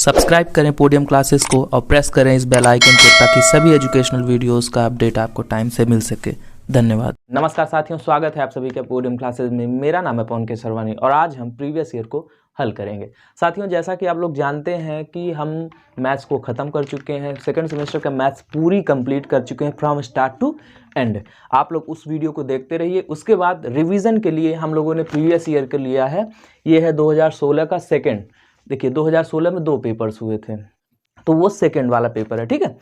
Subscribe करें podium classes को और प्रेस करें इस बेल आइकन को ताकि सभी एजुकेशनल वीडियोस का अपडेट आपको टाइम से मिल सके। धन्यवाद। नमस्कार साथियों, स्वागत है आप सभी के पोडियम क्लासेस में। मेरा नाम है पवन के सरवानी और आज हम प्रीवियस ईयर को हल करेंगे। साथियों, जैसा कि आप लोग जानते हैं कि हम मैथ्स को ख़त्म कर चुके हैं, सेकंड सेमेस्टर का मैथ्स पूरी कंप्लीट कर चुके हैं फ्रॉम स्टार्ट टू एंड। आप लोग उस वीडियो को देखते रहिए। उसके बाद रिवीजन के लिए हम लोगों ने प्रीवियस ईयर का लिया है, ये है 2016 का सेकेंड। देखिए 2016 में 2 पेपर्स हुए थे, तो वो सेकेंड वाला पेपर है, ठीक है,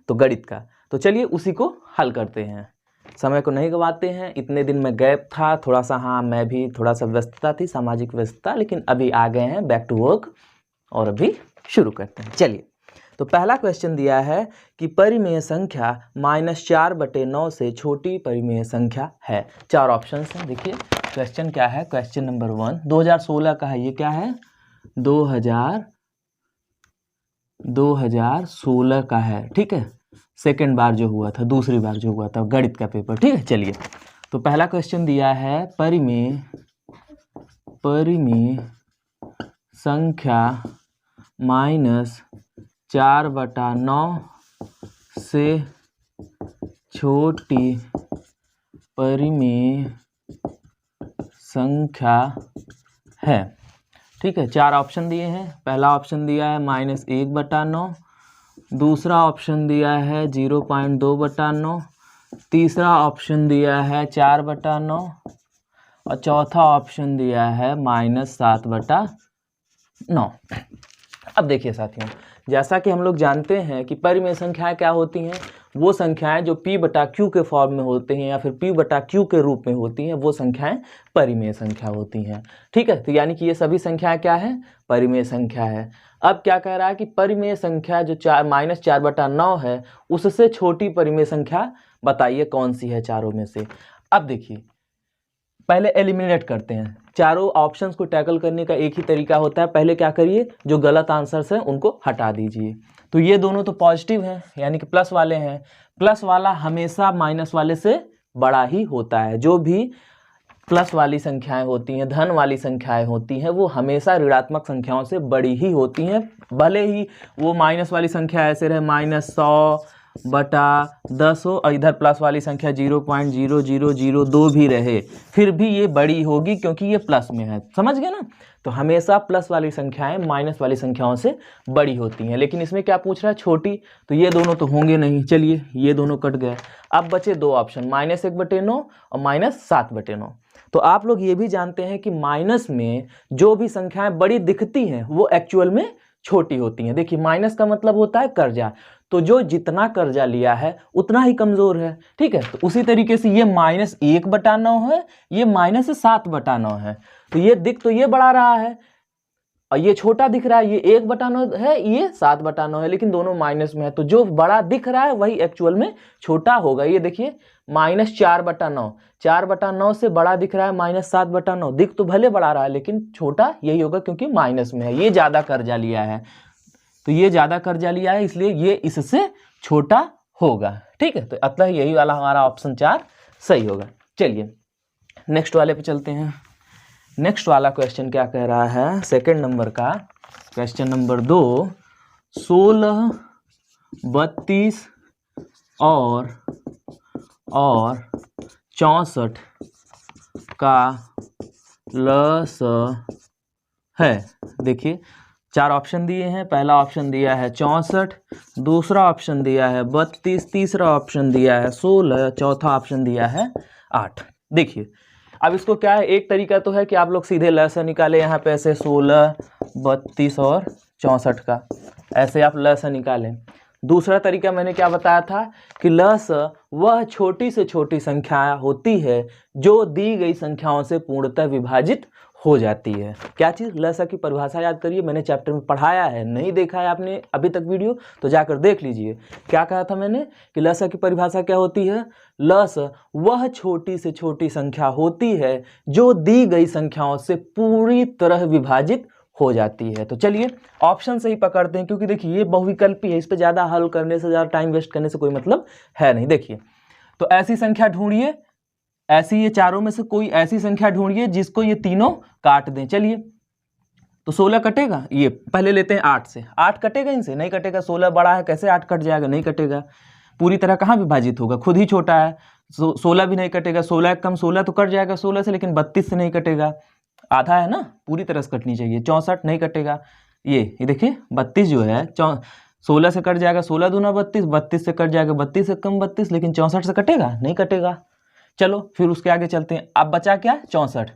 तो गणित का। तो चलिए उसी को हल करते हैं, समय को नहीं गवाते हैं। इतने दिन में गैप था थोड़ा सा, हाँ मैं भी थोड़ा सा व्यस्तता थी, सामाजिक व्यस्तता, लेकिन अभी आ गए हैं बैक टू वर्क और अभी शुरू करते हैं। चलिए, तो पहला क्वेश्चन दिया है कि परिमेय संख्या -4/9 से छोटी परिमेय संख्या है। 4 ऑप्शंस हैं। देखिए क्वेश्चन क्या है, क्वेश्चन नंबर 1 2016 का है। ये क्या है, 2016 का है, ठीक है, सेकेंड बार जो हुआ था, दूसरी बार जो हुआ था गणित का पेपर, ठीक है। चलिए, तो पहला क्वेश्चन दिया है परिमेय संख्या -4/9 से छोटी परिमेय संख्या है, ठीक है। 4 ऑप्शन दिए हैं। पहला ऑप्शन दिया है -1/9, दूसरा ऑप्शन दिया है 0.2/9, तीसरा ऑप्शन दिया है 4/9 और चौथा ऑप्शन दिया है -7/9। अब देखिए साथियों, जैसा कि हम लोग जानते हैं कि परिमेय संख्याएं क्या होती हैं, वो संख्याएं जो P/Q के फॉर्म में होते हैं या फिर P/Q के रूप में होती हैं, वो संख्याएं परिमेय संख्या होती हैं, ठीक है। तो यानी कि ये सभी संख्याएं क्या है, परिमेय संख्या है। अब क्या कह रहा है कि परिमेय संख्या जो -4/9 है, उससे छोटी परिमेय संख्या बताइए कौन सी है चारों में से। अब देखिए, पहले एलिमिनेट करते हैं। चारों ऑप्शंस को टैकल करने का एक ही तरीका होता है, पहले क्या करिए, जो गलत आंसर्स हैं उनको हटा दीजिए। तो ये दोनों तो पॉजिटिव हैं, यानी कि प्लस वाले हैं। प्लस वाला हमेशा माइनस वाले से बड़ा ही होता है। जो भी प्लस वाली संख्याएं होती हैं, धन वाली संख्याएं होती हैं, वो हमेशा ऋणात्मक संख्याओं से बड़ी ही होती हैं। भले ही वो माइनस वाली संख्या ऐसे रहे -100/10 हो और इधर प्लस वाली संख्या 0.0002 भी रहे, फिर भी ये बड़ी होगी क्योंकि ये प्लस में है। समझ गए ना। तो हमेशा प्लस वाली संख्याएं माइनस वाली संख्याओं से बड़ी होती हैं। लेकिन इसमें क्या पूछ रहा है, छोटी, तो ये दोनों तो होंगे नहीं। चलिए, ये दोनों कट गए। अब बचे 2 ऑप्शन, -1/9 और -7/9। तो आप लोग ये भी जानते हैं कि माइनस में जो भी संख्याएं बड़ी दिखती हैं वो एक्चुअल में छोटी होती हैं। देखिए, माइनस का मतलब होता है कर्जा, तो जो जितना कर्जा लिया है उतना ही कमजोर है, ठीक है। तो उसी तरीके से ये -1/9 है, ये -7/9 है। तो ये दिख तो ये बढ़ा रहा है और ये छोटा दिख रहा है, ये 1/9 है, ये 7/9 है, लेकिन दोनों माइनस में है। तो जो बड़ा दिख रहा है वही एक्चुअल में छोटा होगा। ये देखिए -4/9, 4/9 से बड़ा दिख रहा है -7/9। दिख तो भले बढ़ा रहा है लेकिन छोटा यही होगा क्योंकि माइनस में है। ये ज्यादा कर्जा लिया है, तो ये ज्यादा कर्जा लिया है, इसलिए ये इससे छोटा होगा, ठीक है। तो अतः यही वाला हमारा ऑप्शन 4 सही होगा। चलिए नेक्स्ट वाले पे चलते हैं। नेक्स्ट वाला क्वेश्चन क्या कह रहा है, सेकंड नंबर का क्वेश्चन नंबर 2 16, 32 और 64 का लसाअ है। देखिए 4 ऑप्शन दिए हैं। पहला ऑप्शन दिया है 64, दूसरा ऑप्शन दिया है 32, तीसरा ऑप्शन दिया है 16, चौथा ऑप्शन दिया है 8। देखिए, अब इसको क्या है, एक तरीका तो है कि आप लोग सीधे लसाअ निकालें, यहाँ पे ऐसे 16, 32 और 64 का ऐसे आप लसाअ निकालें। दूसरा तरीका मैंने क्या बताया था कि लसाअ वह छोटी से छोटी संख्या होती है जो दी गई संख्याओं से पूर्णतः विभाजित हो जाती है। क्या चीज़, लसाअ की परिभाषा याद करिए, मैंने चैप्टर में पढ़ाया है, नहीं देखा है आपने अभी तक वीडियो तो जाकर देख लीजिए। क्या कहा था मैंने कि लसाअ की परिभाषा क्या होती है, लसाअ वह छोटी से छोटी संख्या होती है जो दी गई संख्याओं से पूरी तरह विभाजित हो जाती है। तो चलिए ऑप्शन से ही पकड़ते हैं, क्योंकि देखिए ये बहुविकल्पी है, इस पर ज़्यादा हल करने से, ज़्यादा टाइम वेस्ट करने से कोई मतलब है नहीं। देखिए, तो ऐसी संख्या ढूंढिए, ऐसी ये चारों में से कोई ऐसी संख्या ढूंढिए जिसको ये तीनों काट दें। चलिए तो 16 कटेगा, ये पहले लेते हैं 8 से, 8 कटेगा इनसे, नहीं कटेगा, 16 बड़ा है, कैसे 8 कट जाएगा, नहीं कटेगा, पूरी तरह कहाँ विभाजित होगा, खुद ही छोटा है, 16 भी नहीं कटेगा, 16 कम 16 तो कट जाएगा 16 से, लेकिन 32 से नहीं कटेगा, आधा है ना, पूरी तरह से कटनी चाहिए, 64 नहीं कटेगा, ये देखिए 32 जो है 16 से कट जाएगा, 16 दूना 32, 32 से कट जाएगा 32 से कम 32, लेकिन 64 से कटेगा, नहीं कटेगा। चलो फिर उसके आगे चलते हैं, अब बचा क्या, 64,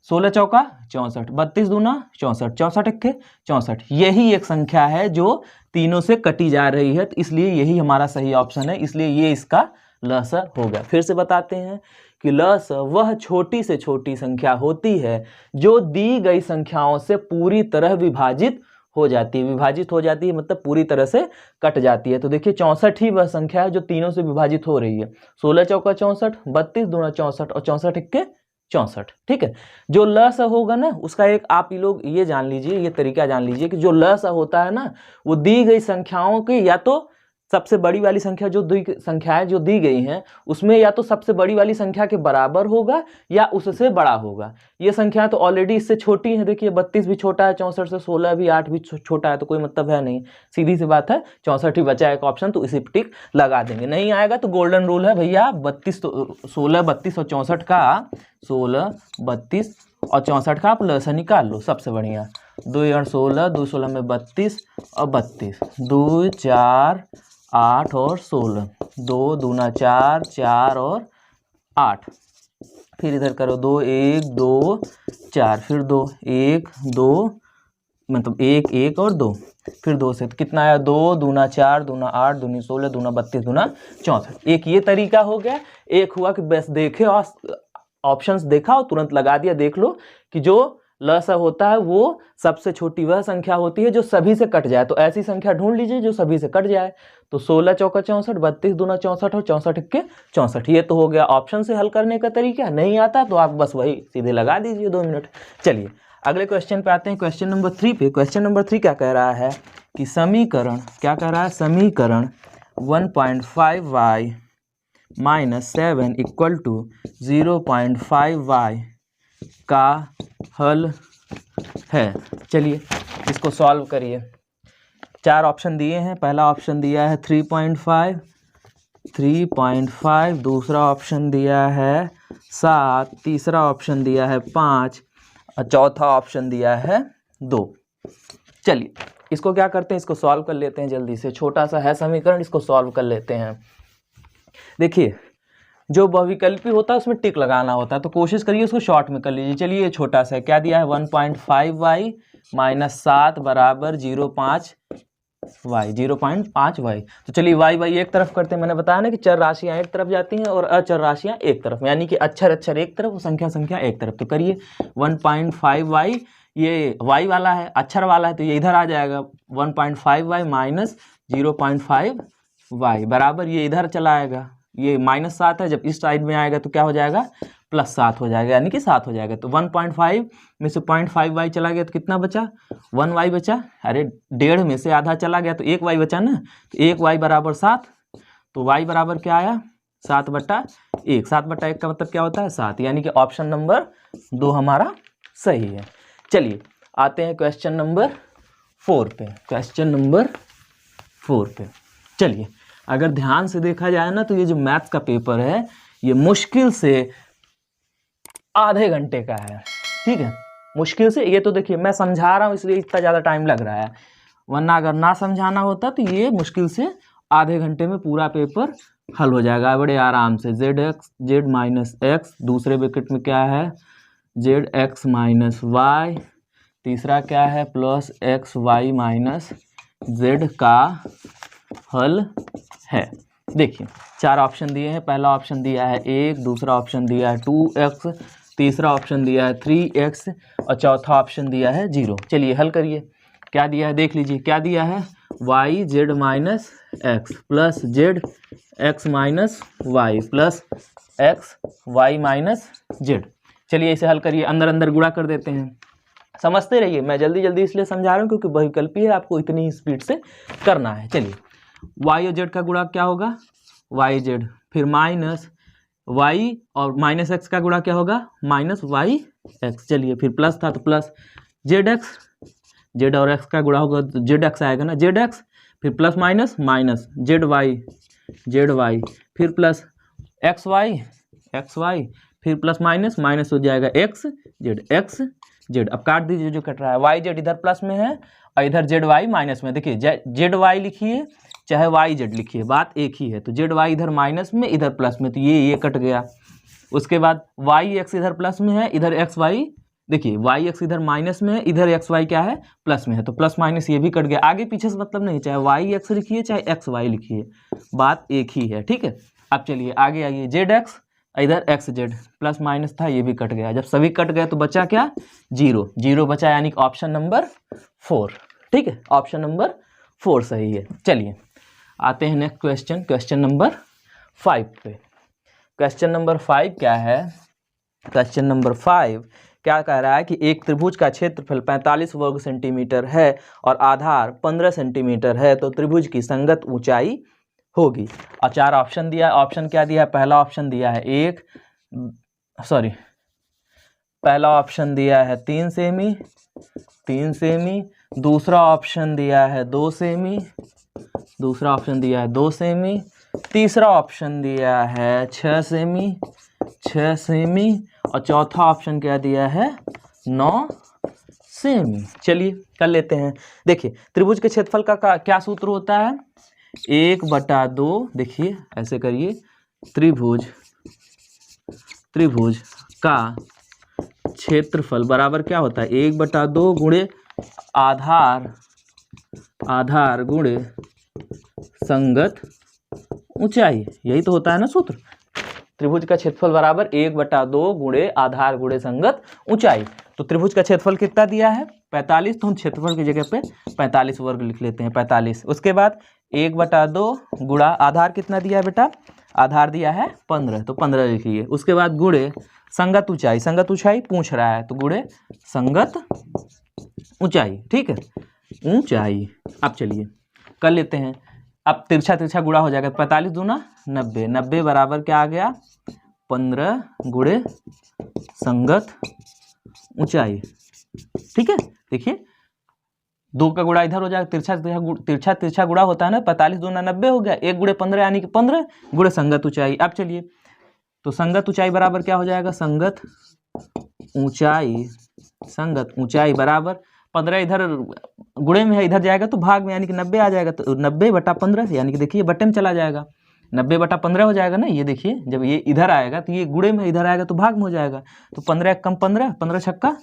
16 चौका 64, 32 दूना 64, 64 इक्के 64, यही एक संख्या है जो तीनों से कटी जा रही है, तो इसलिए यही हमारा सही ऑप्शन है, इसलिए ये इसका लस हो गया। फिर से बताते हैं कि लस वह छोटी से छोटी संख्या होती है जो दी गई संख्याओं से पूरी तरह विभाजित हो जाती है, विभाजित हो जाती है मतलब पूरी तरह से कट जाती है। तो देखिए 64 ही वह संख्या है जो तीनों से विभाजित हो रही है, 16 चौका 64, 32 दूना 64 और 64 इक्के 64, ठीक है। जो लस होगा ना उसका एक आप ही लोग ये जान लीजिए, ये तरीका जान लीजिए कि जो लस होता है ना वो दी गई संख्याओं के या तो सबसे बड़ी वाली संख्या जो संख्याएं जो दी गई हैं उसमें या तो सबसे बड़ी वाली संख्या के बराबर होगा या उससे बड़ा होगा। ये संख्या तो ऑलरेडी इससे छोटी है, देखिए 32 भी छोटा है 64 से, 16 भी, 8 भी छोटा है, तो कोई मतलब है नहीं, सीधी सी बात है 64 ही बचा एक ऑप्शन, तो इसी पे टिक लगा देंगे। नहीं आएगा तो गोल्डन रूल है भैया, 32 तो 16 32 और 64 का 16 32 और 64 का आप लस निकाल लो, सबसे बढ़िया, 2 8 16, 2 16 में 32 और 32, 2 4 8 और 16, 2 दूना 4, 4 और 8, फिर इधर करो 2 1 2 4, फिर 2 1 2 मतलब 1 1 और 2, फिर 2 से तो कितना आया, 2 दूना 4 दूना 8 दूनी 16 दूना 32 दूना 64। एक ये तरीका हो गया, एक हुआ कि बस देखे और ऑप्शंस देखा और तुरंत लगा दिया। देख लो कि जो लस होता है वो सबसे छोटी वह संख्या होती है जो सभी से कट जाए, तो ऐसी संख्या ढूंढ लीजिए जो सभी से कट जाए। तो 16 चौका 64, 32 दूना 64 और 64 इक्के 64, ये तो हो गया ऑप्शन से हल करने का तरीका। नहीं आता तो आप बस वही सीधे लगा दीजिए 2 मिनट। चलिए अगले क्वेश्चन पे आते हैं, क्वेश्चन नंबर 3 पे। क्वेश्चन नंबर 3 क्या कह रहा है कि समीकरण, क्या कह रहा है, समीकरण 1.5y minus 7 equal to 0.5y का हल है। चलिए इसको सॉल्व करिए। 4 ऑप्शन दिए हैं, पहला ऑप्शन दिया है 3.5, दूसरा ऑप्शन दिया है 7, तीसरा ऑप्शन दिया है 5 और चौथा ऑप्शन दिया है 2। चलिए इसको क्या करते हैं, इसको सॉल्व कर लेते हैं जल्दी से। छोटा सा है समीकरण, इसको सॉल्व कर लेते हैं। देखिए जो बहुविकल्पी होता है उसमें टिक लगाना होता है, तो कोशिश करिए उसको शॉर्ट में कर लीजिए। चलिए ये छोटा सा है, क्या दिया है, 1.5y माइनस 7 बराबर 0.5y। तो चलिए y एक तरफ करते हैं। मैंने बताया ना कि चर राशियां एक तरफ जाती हैं और अचर राशियां एक तरफ, यानी कि अक्षर एक तरफ और संख्या एक तरफ। तो करिए 1.5y, ये y वाला है, अक्षर वाला है, तो ये इधर आ जाएगा 1.5y माइनस 0.5y बराबर, ये इधर चला आएगा, ये -7 है, जब इस साइड में आएगा तो क्या हो जाएगा, +7 हो जाएगा, यानी कि 7 हो जाएगा। तो 1.5 में से 0.5y चला गया तो कितना बचा, 1y बचा। अरे 1.5 में से आधा चला गया तो 1y बचा ना, तो 1y बराबर 7, तो y बराबर क्या आया, 7/1। 7/1 का मतलब क्या होता है, 7, यानी कि ऑप्शन नंबर 2 हमारा सही है। चलिए आते हैं क्वेश्चन नंबर 4 पे। क्वेश्चन नंबर 4 पे चलिए, अगर ध्यान से देखा जाए ना तो ये जो मैथ्स का पेपर है ये मुश्किल से आधे घंटे का है, ठीक है, मुश्किल से। ये तो देखिए मैं समझा रहा हूँ इसलिए इतना ज़्यादा टाइम लग रहा है, वरना अगर ना समझाना होता तो ये मुश्किल से आधे घंटे में पूरा पेपर हल हो जाएगा बड़े आराम से। z माइनस एक्स, दूसरे ब्रैकेट में क्या है zx माइनस वाई, तीसरा क्या है प्लस xy माइनस z का हल है। देखिए 4 ऑप्शन दिए हैं, पहला ऑप्शन दिया है 1, दूसरा ऑप्शन दिया है 2x, तीसरा ऑप्शन दिया है 3x और चौथा ऑप्शन दिया है 0। चलिए हल करिए। क्या दिया है देख लीजिए, क्या दिया है y z minus x plus z x minus y plus x y minus z। चलिए इसे हल करिए, अंदर अंदर गुणा कर देते हैं। समझते रहिए, मैं जल्दी जल्दी इसलिए समझा रहा हूँ क्योंकि बहुविकल्पी है, आपको इतनी स्पीड से करना है। चलिए y और z का गुणा क्या होगा, y z, फिर माइनस y और माइनस x का गुणा क्या होगा, माइनस y x। चलिए फिर प्लस था तो प्लस z x जेड और एक्स का गुणा होगा तो जेड एक्स आएगा ना, जेड एक्स, फिर plus minus minus z y, फिर प्लस एक्स वाई, फिर प्लस माइनस माइनस हो जाएगा एक्स जेड। अब काट दीजिए जो कट रहा है, वाई जेड इधर प्लस में है और इधर जेड वाई माइनस में। देखिए जेड वाई लिखिए चाहे वाई जेड लिखिए, बात एक ही है। तो जेड वाई इधर माइनस में इधर प्लस में, तो ये कट गया। उसके बाद वाई एक्स इधर प्लस में है, इधर एक्स वाई, देखिए वाई एक्स इधर माइनस में है, इधर एक्स वाई क्या है प्लस में है, तो प्लस माइनस ये भी कट गया। आगे पीछे से मतलब नहीं, चाहे वाई एक्स लिखिए चाहे एक्स वाई लिखिए, बात एक ही है, ठीक है। अब चलिए आगे आइए, जेड एक्स इधर एक्स जेड, प्लस माइनस था ये भी कट गया। जब सभी कट गए तो बचा क्या, जीरो बचा, यानी कि ऑप्शन नंबर 4, ठीक है, ऑप्शन नंबर 4 सही है। चलिए आते हैं नेक्स्ट क्वेश्चन नंबर 5 पे। क्वेश्चन नंबर 5 क्या है, क्वेश्चन नंबर 5 क्या कह रहा है कि एक त्रिभुज का क्षेत्रफल 45 वर्ग सेंटीमीटर है और आधार 15 सेंटीमीटर है, तो त्रिभुज की संगत ऊंचाई होगी। और 4 ऑप्शन दिया है। ऑप्शन क्या दिया है, पहला ऑप्शन दिया है पहला ऑप्शन दिया है 3 सेमी, दूसरा ऑप्शन दिया है 2 सेमी, तीसरा ऑप्शन दिया है 6 सेमी और चौथा ऑप्शन क्या दिया है 9 सेमी। चलिए कर लेते हैं। देखिए त्रिभुज के क्षेत्रफल का क्या सूत्र होता है, 1/2, देखिए ऐसे करिए, त्रिभुज का क्षेत्रफल बराबर क्या होता है, 1/2 गुणे आधार गुणे संगत ऊंचाई, यही तो होता है ना सूत्र। त्रिभुज का क्षेत्रफल बराबर 1/2 गुणे आधार गुणे संगत ऊंचाई। तो त्रिभुज का क्षेत्रफल कितना दिया है 45, तो हम क्षेत्रफल की जगह पे 45 वर्ग लिख लेते हैं, 45। उसके बाद 1/2 गुणा आधार कितना दिया है बेटा, आधार दिया है 15, तो 15 लिखिए। उसके बाद गुणे संगत ऊंचाई पूछ रहा है, तो गुणे संगत ऊंचाई, ठीक है, ऊंचाई। अब चलिए कर लेते हैं। अब तिरछा गुणा हो जाएगा, 45 दूना 90, 90 बराबर क्या आ गया 15 गुणे संगत ऊंचाई, ठीक है। देखिए 2 का गुणा इधर हो जाएगा, तिरछा गुणा होता है ना, 45 दूना 90 हो गया, 1 गुणे 15 यानी कि 15 गुणे संगत ऊंचाई। अब चलिए तो संगत ऊंचाई बराबर क्या हो जाएगा, संगत ऊंचाई बराबर 15 इधर गुणे में है, इधर जाएगा तो भाग में, यानी कि 90 आ जाएगा, तो 90/15 यानी कि देखिए बट्टे में चला जाएगा, 90/15 हो जाएगा ना। ये देखिए जब ये इधर आएगा तो ये गुणे में इधर आएगा तो भाग में हो जाएगा, तो 15 कम 15 छक्का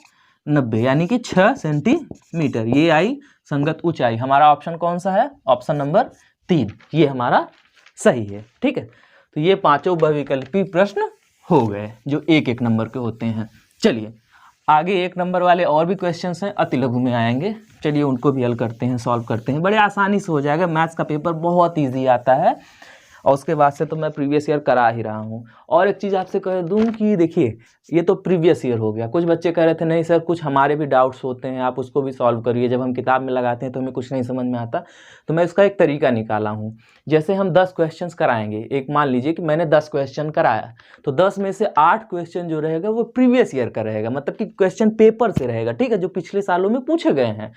90 यानी कि 6 सेंटीमीटर, ये आई संगत ऊंचाई। हमारा ऑप्शन कौन सा है, ऑप्शन नंबर 3, ये हमारा सही है, ठीक है। तो ये 5 बहुविकल्पी प्रश्न हो गए जो 1-1 नंबर के होते हैं। चलिए आगे 1 नंबर वाले और भी क्वेश्चंस हैं, अति लघु में आएंगे, चलिए उनको भी हल करते हैं, सॉल्व करते हैं, बड़े आसानी से हो जाएगा। मैथ्स का पेपर बहुत ईजी आता है और उसके बाद से तो मैं प्रीवियस ईयर करा ही रहा हूँ। और एक चीज़ आपसे कह दूँ कि देखिए ये तो प्रीवियस ईयर हो गया, कुछ बच्चे कह रहे थे नहीं सर कुछ हमारे भी डाउट्स होते हैं, आप उसको भी सॉल्व करिए। जब हम किताब में लगाते हैं तो हमें कुछ नहीं समझ में आता, तो मैं इसका एक तरीका निकाला हूँ। जैसे हम 10 क्वेश्चंस कराएंगे, एक मान लीजिए कि मैंने 10 क्वेश्चन कराया, तो 10 में से 8 क्वेश्चन जो रहेगा वो प्रीवियस ईयर का रहेगा, मतलब कि क्वेश्चन पेपर से रहेगा, ठीक है, जो पिछले सालों में पूछे गए हैं।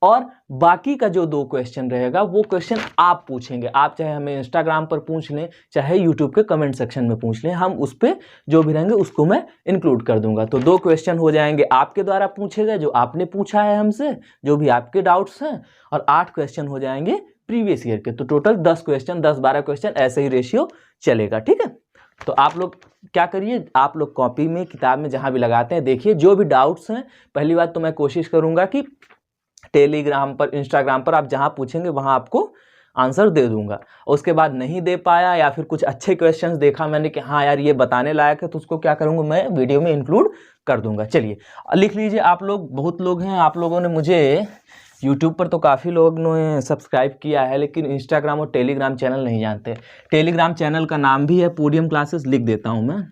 और बाकी का जो 2 क्वेश्चन रहेगा वो क्वेश्चन आप पूछेंगे, आप चाहे हमें इंस्टाग्राम पर पूछ लें चाहे यूट्यूब के कमेंट सेक्शन में पूछ लें, हम उस पर जो भी रहेंगे उसको मैं इंक्लूड कर दूंगा। तो 2 क्वेश्चन हो जाएंगे आपके द्वारा पूछे गए, जो आपने पूछा है हमसे, जो भी आपके डाउट्स हैं, और 8 क्वेश्चन हो जाएंगे प्रीवियस ईयर के। तो टोटल 10 क्वेश्चन, 10-12 क्वेश्चन, ऐसे ही रेशियो चलेगा, ठीक है। तो आप लोग क्या करिए, आप लोग कॉपी में किताब में जहाँ भी लगाते हैं देखिए, जो भी डाउट्स हैं, पहली बात तो मैं कोशिश करूँगा कि टेलीग्राम पर, इंस्टाग्राम पर आप जहाँ पूछेंगे वहाँ आपको आंसर दे दूंगा। उसके बाद नहीं दे पाया या फिर कुछ अच्छे क्वेश्चंस देखा मैंने कि हाँ यार ये बताने लायक है, तो उसको क्या करूँगा मैं वीडियो में इंक्लूड कर दूंगा। चलिए लिख लीजिए, आप लोग बहुत लोग हैं, आप लोगों ने मुझे यूट्यूब पर तो काफ़ी लोगों ने सब्सक्राइब किया है, लेकिन इंस्टाग्राम और टेलीग्राम चैनल नहीं जानते। टेलीग्राम चैनल का नाम भी है पोडियम क्लासेस, लिख देता हूँ मैं,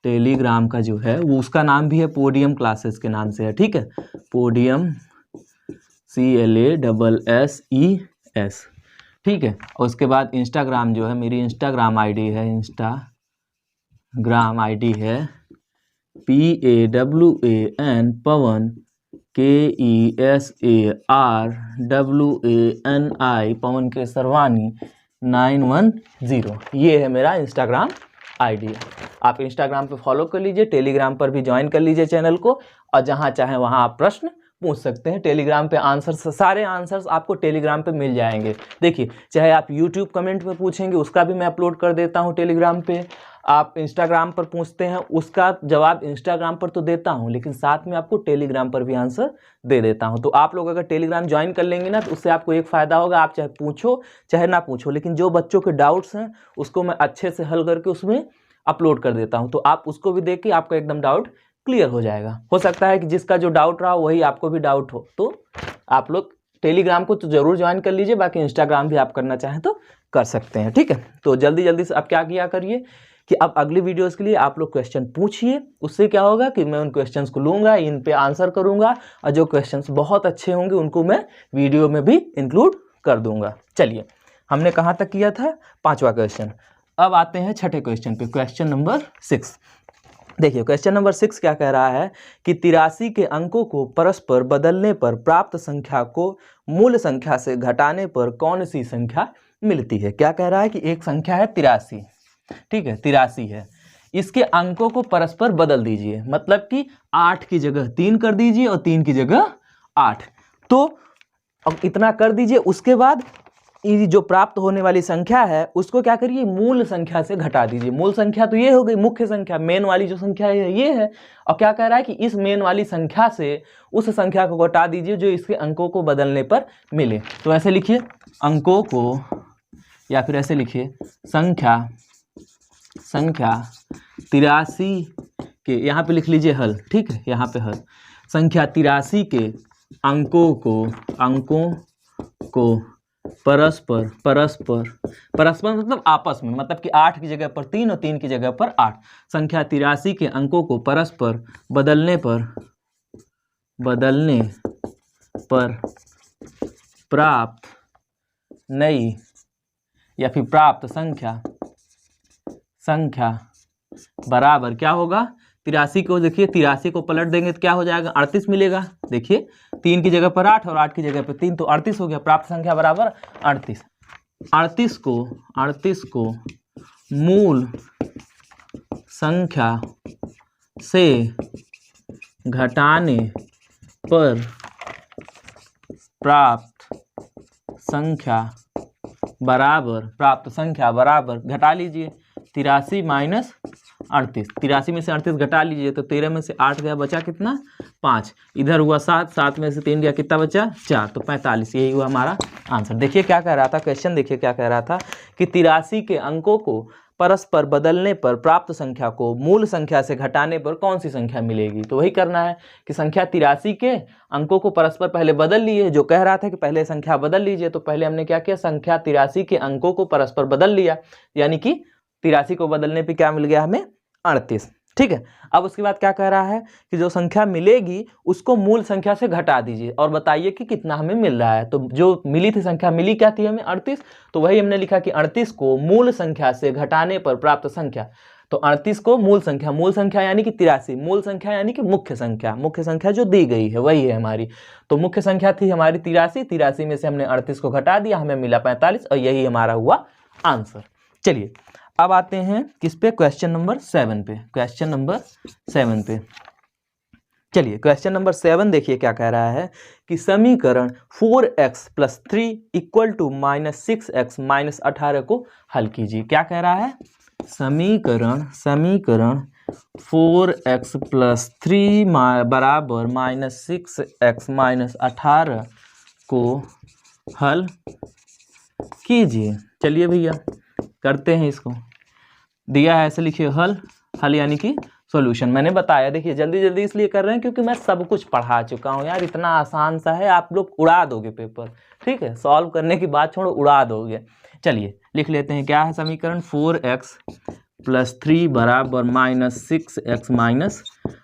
टेलीग्राम का जो है वो उसका नाम भी है पोडियम क्लासेस के नाम से है, ठीक है, पोडियम CLASSES, ठीक है। और उसके बाद इंस्टाग्राम जो है, मेरी इंस्टाग्राम आईडी है PAWAN पवन KESARWANI पवन के सरवानी 910 ये है मेरा इंस्टाग्राम आईडी। आप इंस्टाग्राम पे फॉलो कर लीजिए, टेलीग्राम पर भी ज्वाइन कर लीजिए चैनल को, और जहाँ चाहें वहाँ आप प्रश्न पूछ सकते हैं। टेलीग्राम पे आंसर्स, सारे आंसर्स आपको टेलीग्राम पे मिल जाएंगे। देखिए, चाहे आप यूट्यूब कमेंट में पूछेंगे उसका भी मैं अपलोड कर देता हूँ टेलीग्राम पे, आप इंस्टाग्राम पर पूछते हैं उसका जवाब इंस्टाग्राम पर तो देता हूँ, लेकिन साथ में आपको टेलीग्राम पर भी आंसर दे देता हूँ। तो आप लोग अगर टेलीग्राम ज्वाइन कर लेंगे ना, तो उससे आपको एक फ़ायदा होगा, आप चाहे पूछो चाहे ना पूछो, लेकिन जो बच्चों के डाउट्स हैं उसको मैं अच्छे से हल करके उसमें अपलोड कर देता हूँ। तो आप उसको भी देख के आपका एकदम डाउट क्लियर हो जाएगा। हो सकता है कि जिसका जो डाउट रहा वही आपको भी डाउट हो, तो आप लोग टेलीग्राम को तो ज़रूर ज्वाइन कर लीजिए, बाकी इंस्टाग्राम भी आप करना चाहें तो कर सकते हैं। ठीक है, तो जल्दी जल्दी से आप क्या किया करिए कि अब अगली वीडियोस के लिए आप लोग क्वेश्चन पूछिए, उससे क्या होगा कि मैं उन क्वेश्चंस को लूँगा, इन पे आंसर करूँगा, और जो क्वेश्चंस बहुत अच्छे होंगे उनको मैं वीडियो में भी इंक्लूड कर दूँगा। चलिए, हमने कहाँ तक किया था? 5वां क्वेश्चन। अब आते हैं छठे क्वेश्चन पे, क्वेश्चन नंबर 6। देखिए, क्वेश्चन नंबर 6 क्या कह रहा है कि 83 के अंकों को परस्पर बदलने पर प्राप्त संख्या को मूल संख्या से घटाने पर कौन सी संख्या मिलती है। क्या कह रहा है कि एक संख्या है 83, ठीक है, 83 है, इसके अंकों को परस्पर बदल दीजिए, मतलब कि 8 की जगह 3 कर दीजिए और 3 की जगह 8। तो अब इतना कर दीजिए, उसके बाद ये जो प्राप्त होने वाली संख्या है उसको क्या करिए, मूल संख्या से घटा दीजिए। मूल संख्या तो ये हो गई मुख्य संख्या, मेन वाली जो संख्या है ये है, और क्या कह रहा है कि इस मेन वाली संख्या से उस संख्या को घटा दीजिए जो इसके अंकों को बदलने पर मिले। तो ऐसे लिखिए अंकों को, या फिर ऐसे लिखिए संख्या 83 के, यहाँ पे लिख लीजिए हल, ठीक है, यहाँ पे हल, संख्या 83 के अंकों को परस्पर मतलब आपस में, मतलब कि 8 की जगह पर 3 और 3 की जगह पर 8, संख्या 83 के अंकों को परस्पर बदलने पर प्राप्त नई या फिर प्राप्त संख्या बराबर क्या होगा, 83 को देखिए, 83 को पलट देंगे तो क्या हो जाएगा, 38 मिलेगा। देखिए 3 की जगह पर 8 और 8 की जगह पर 3, तो 38 हो गया। प्राप्त संख्या बराबर 38। 38 को मूल संख्या से घटाने पर प्राप्त संख्या बराबर घटा लीजिए 83 माइनस 38, 83 में से 38 घटा लीजिए तो 13 में से 8 गया, बचा कितना, 5, इधर हुआ 7, 7 में से 3 गया, कितना बचा, 4, तो 45। यही हुआ हमारा आंसर। देखिए क्या कह रहा था क्वेश्चन, देखिए क्या कह रहा था कि 83 के अंकों को परस्पर बदलने पर प्राप्त संख्या को मूल संख्या से घटाने पर कौन सी संख्या मिलेगी। तो वही करना है कि संख्या 83 के अंकों को परस्पर पहले बदल लिए, जो कह रहा था कि पहले संख्या बदल लीजिए, तो पहले हमने क्या किया, संख्या 83 के अंकों को परस्पर बदल लिया, यानी कि 83 को बदलने पे क्या मिल गया हमें, 38, ठीक है। अब उसके बाद क्या कह रहा है कि जो संख्या मिलेगी उसको मूल संख्या से घटा दीजिए और बताइए कि कितना हमें मिल रहा है। तो जो मिली थी संख्या, मिली क्या थी हमें, 38, तो वही हमने लिखा कि 38 को मूल संख्या से घटाने पर प्राप्त संख्या। तो 38 को मूल संख्या यानी कि 83, मूल संख्या यानी कि मुख्य संख्या जो दी गई है वही है हमारी। तो मुख्य संख्या थी हमारी 83 में से हमने 38 को घटा दिया, हमें मिला 45, और यही हमारा हुआ आंसर। चलिए अब आते हैं किस पे, क्वेश्चन नंबर 7 पे। चलिए क्वेश्चन नंबर 7 देखिए क्या कह रहा है कि समीकरण 4x + 3 = -6x - 18 को हल कीजिए। क्या कह रहा है, समीकरण 4x + 3 बराबर -6x - 18 को हल कीजिए। चलिए भैया करते हैं इसको। दिया है ऐसे लिखिए हल यानी कि सॉल्यूशन। मैंने बताया, देखिए जल्दी जल्दी इसलिए कर रहे हैं क्योंकि मैं सब कुछ पढ़ा चुका हूँ यार, इतना आसान सा है, आप लोग उड़ा दोगे पेपर, ठीक है, सॉल्व करने की बात छोड़ो, उड़ा दोगे। चलिए लिख लेते हैं, क्या है समीकरण, 4x + 3 बराबर -6x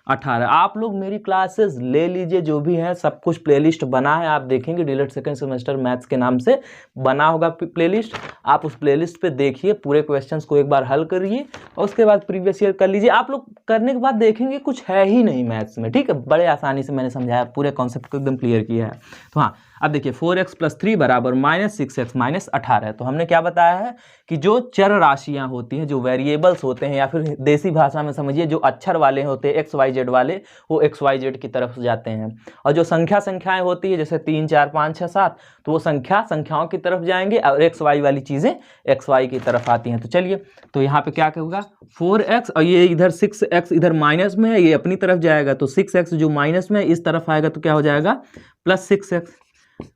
18। आप लोग मेरी क्लासेस ले लीजिए, जो भी है सब कुछ प्लेलिस्ट बना है, आप देखेंगे डीलर सेकंड सेमेस्टर मैथ्स के नाम से बना होगा प्लेलिस्ट। आप उस प्लेलिस्ट पे देखिए, पूरे क्वेश्चंस को एक बार हल करिए और उसके बाद प्रीवियस ईयर कर लीजिए। आप लोग करने के बाद देखेंगे कुछ है ही नहीं मैथ्स में, ठीक है। बड़े आसानी से मैंने समझाया, पूरे कॉन्सेप्ट को एकदम क्लियर किया है। तो हाँ, अब देखिए 4x + 3 बराबर -6x - 18। तो हमने क्या बताया है कि जो चर राशियां होती हैं, जो वेरिएबल्स होते हैं, या फिर देसी भाषा में समझिए जो अक्षर वाले होते हैं XYZ वाले, वो XYZ की तरफ जाते हैं। और जो संख्याएं होती है जैसे 3 4 5 6 7, तो वो संख्याओं की तरफ जाएंगे और XY वाली चीज़ें XY की तरफ आती हैं। तो चलिए, तो यहाँ पे क्या होगा 4x, और ये इधर 6x इधर माइनस में है, ये अपनी तरफ जाएगा, तो 6x जो माइनस में है इस तरफ आएगा, तो क्या हो जाएगा +6x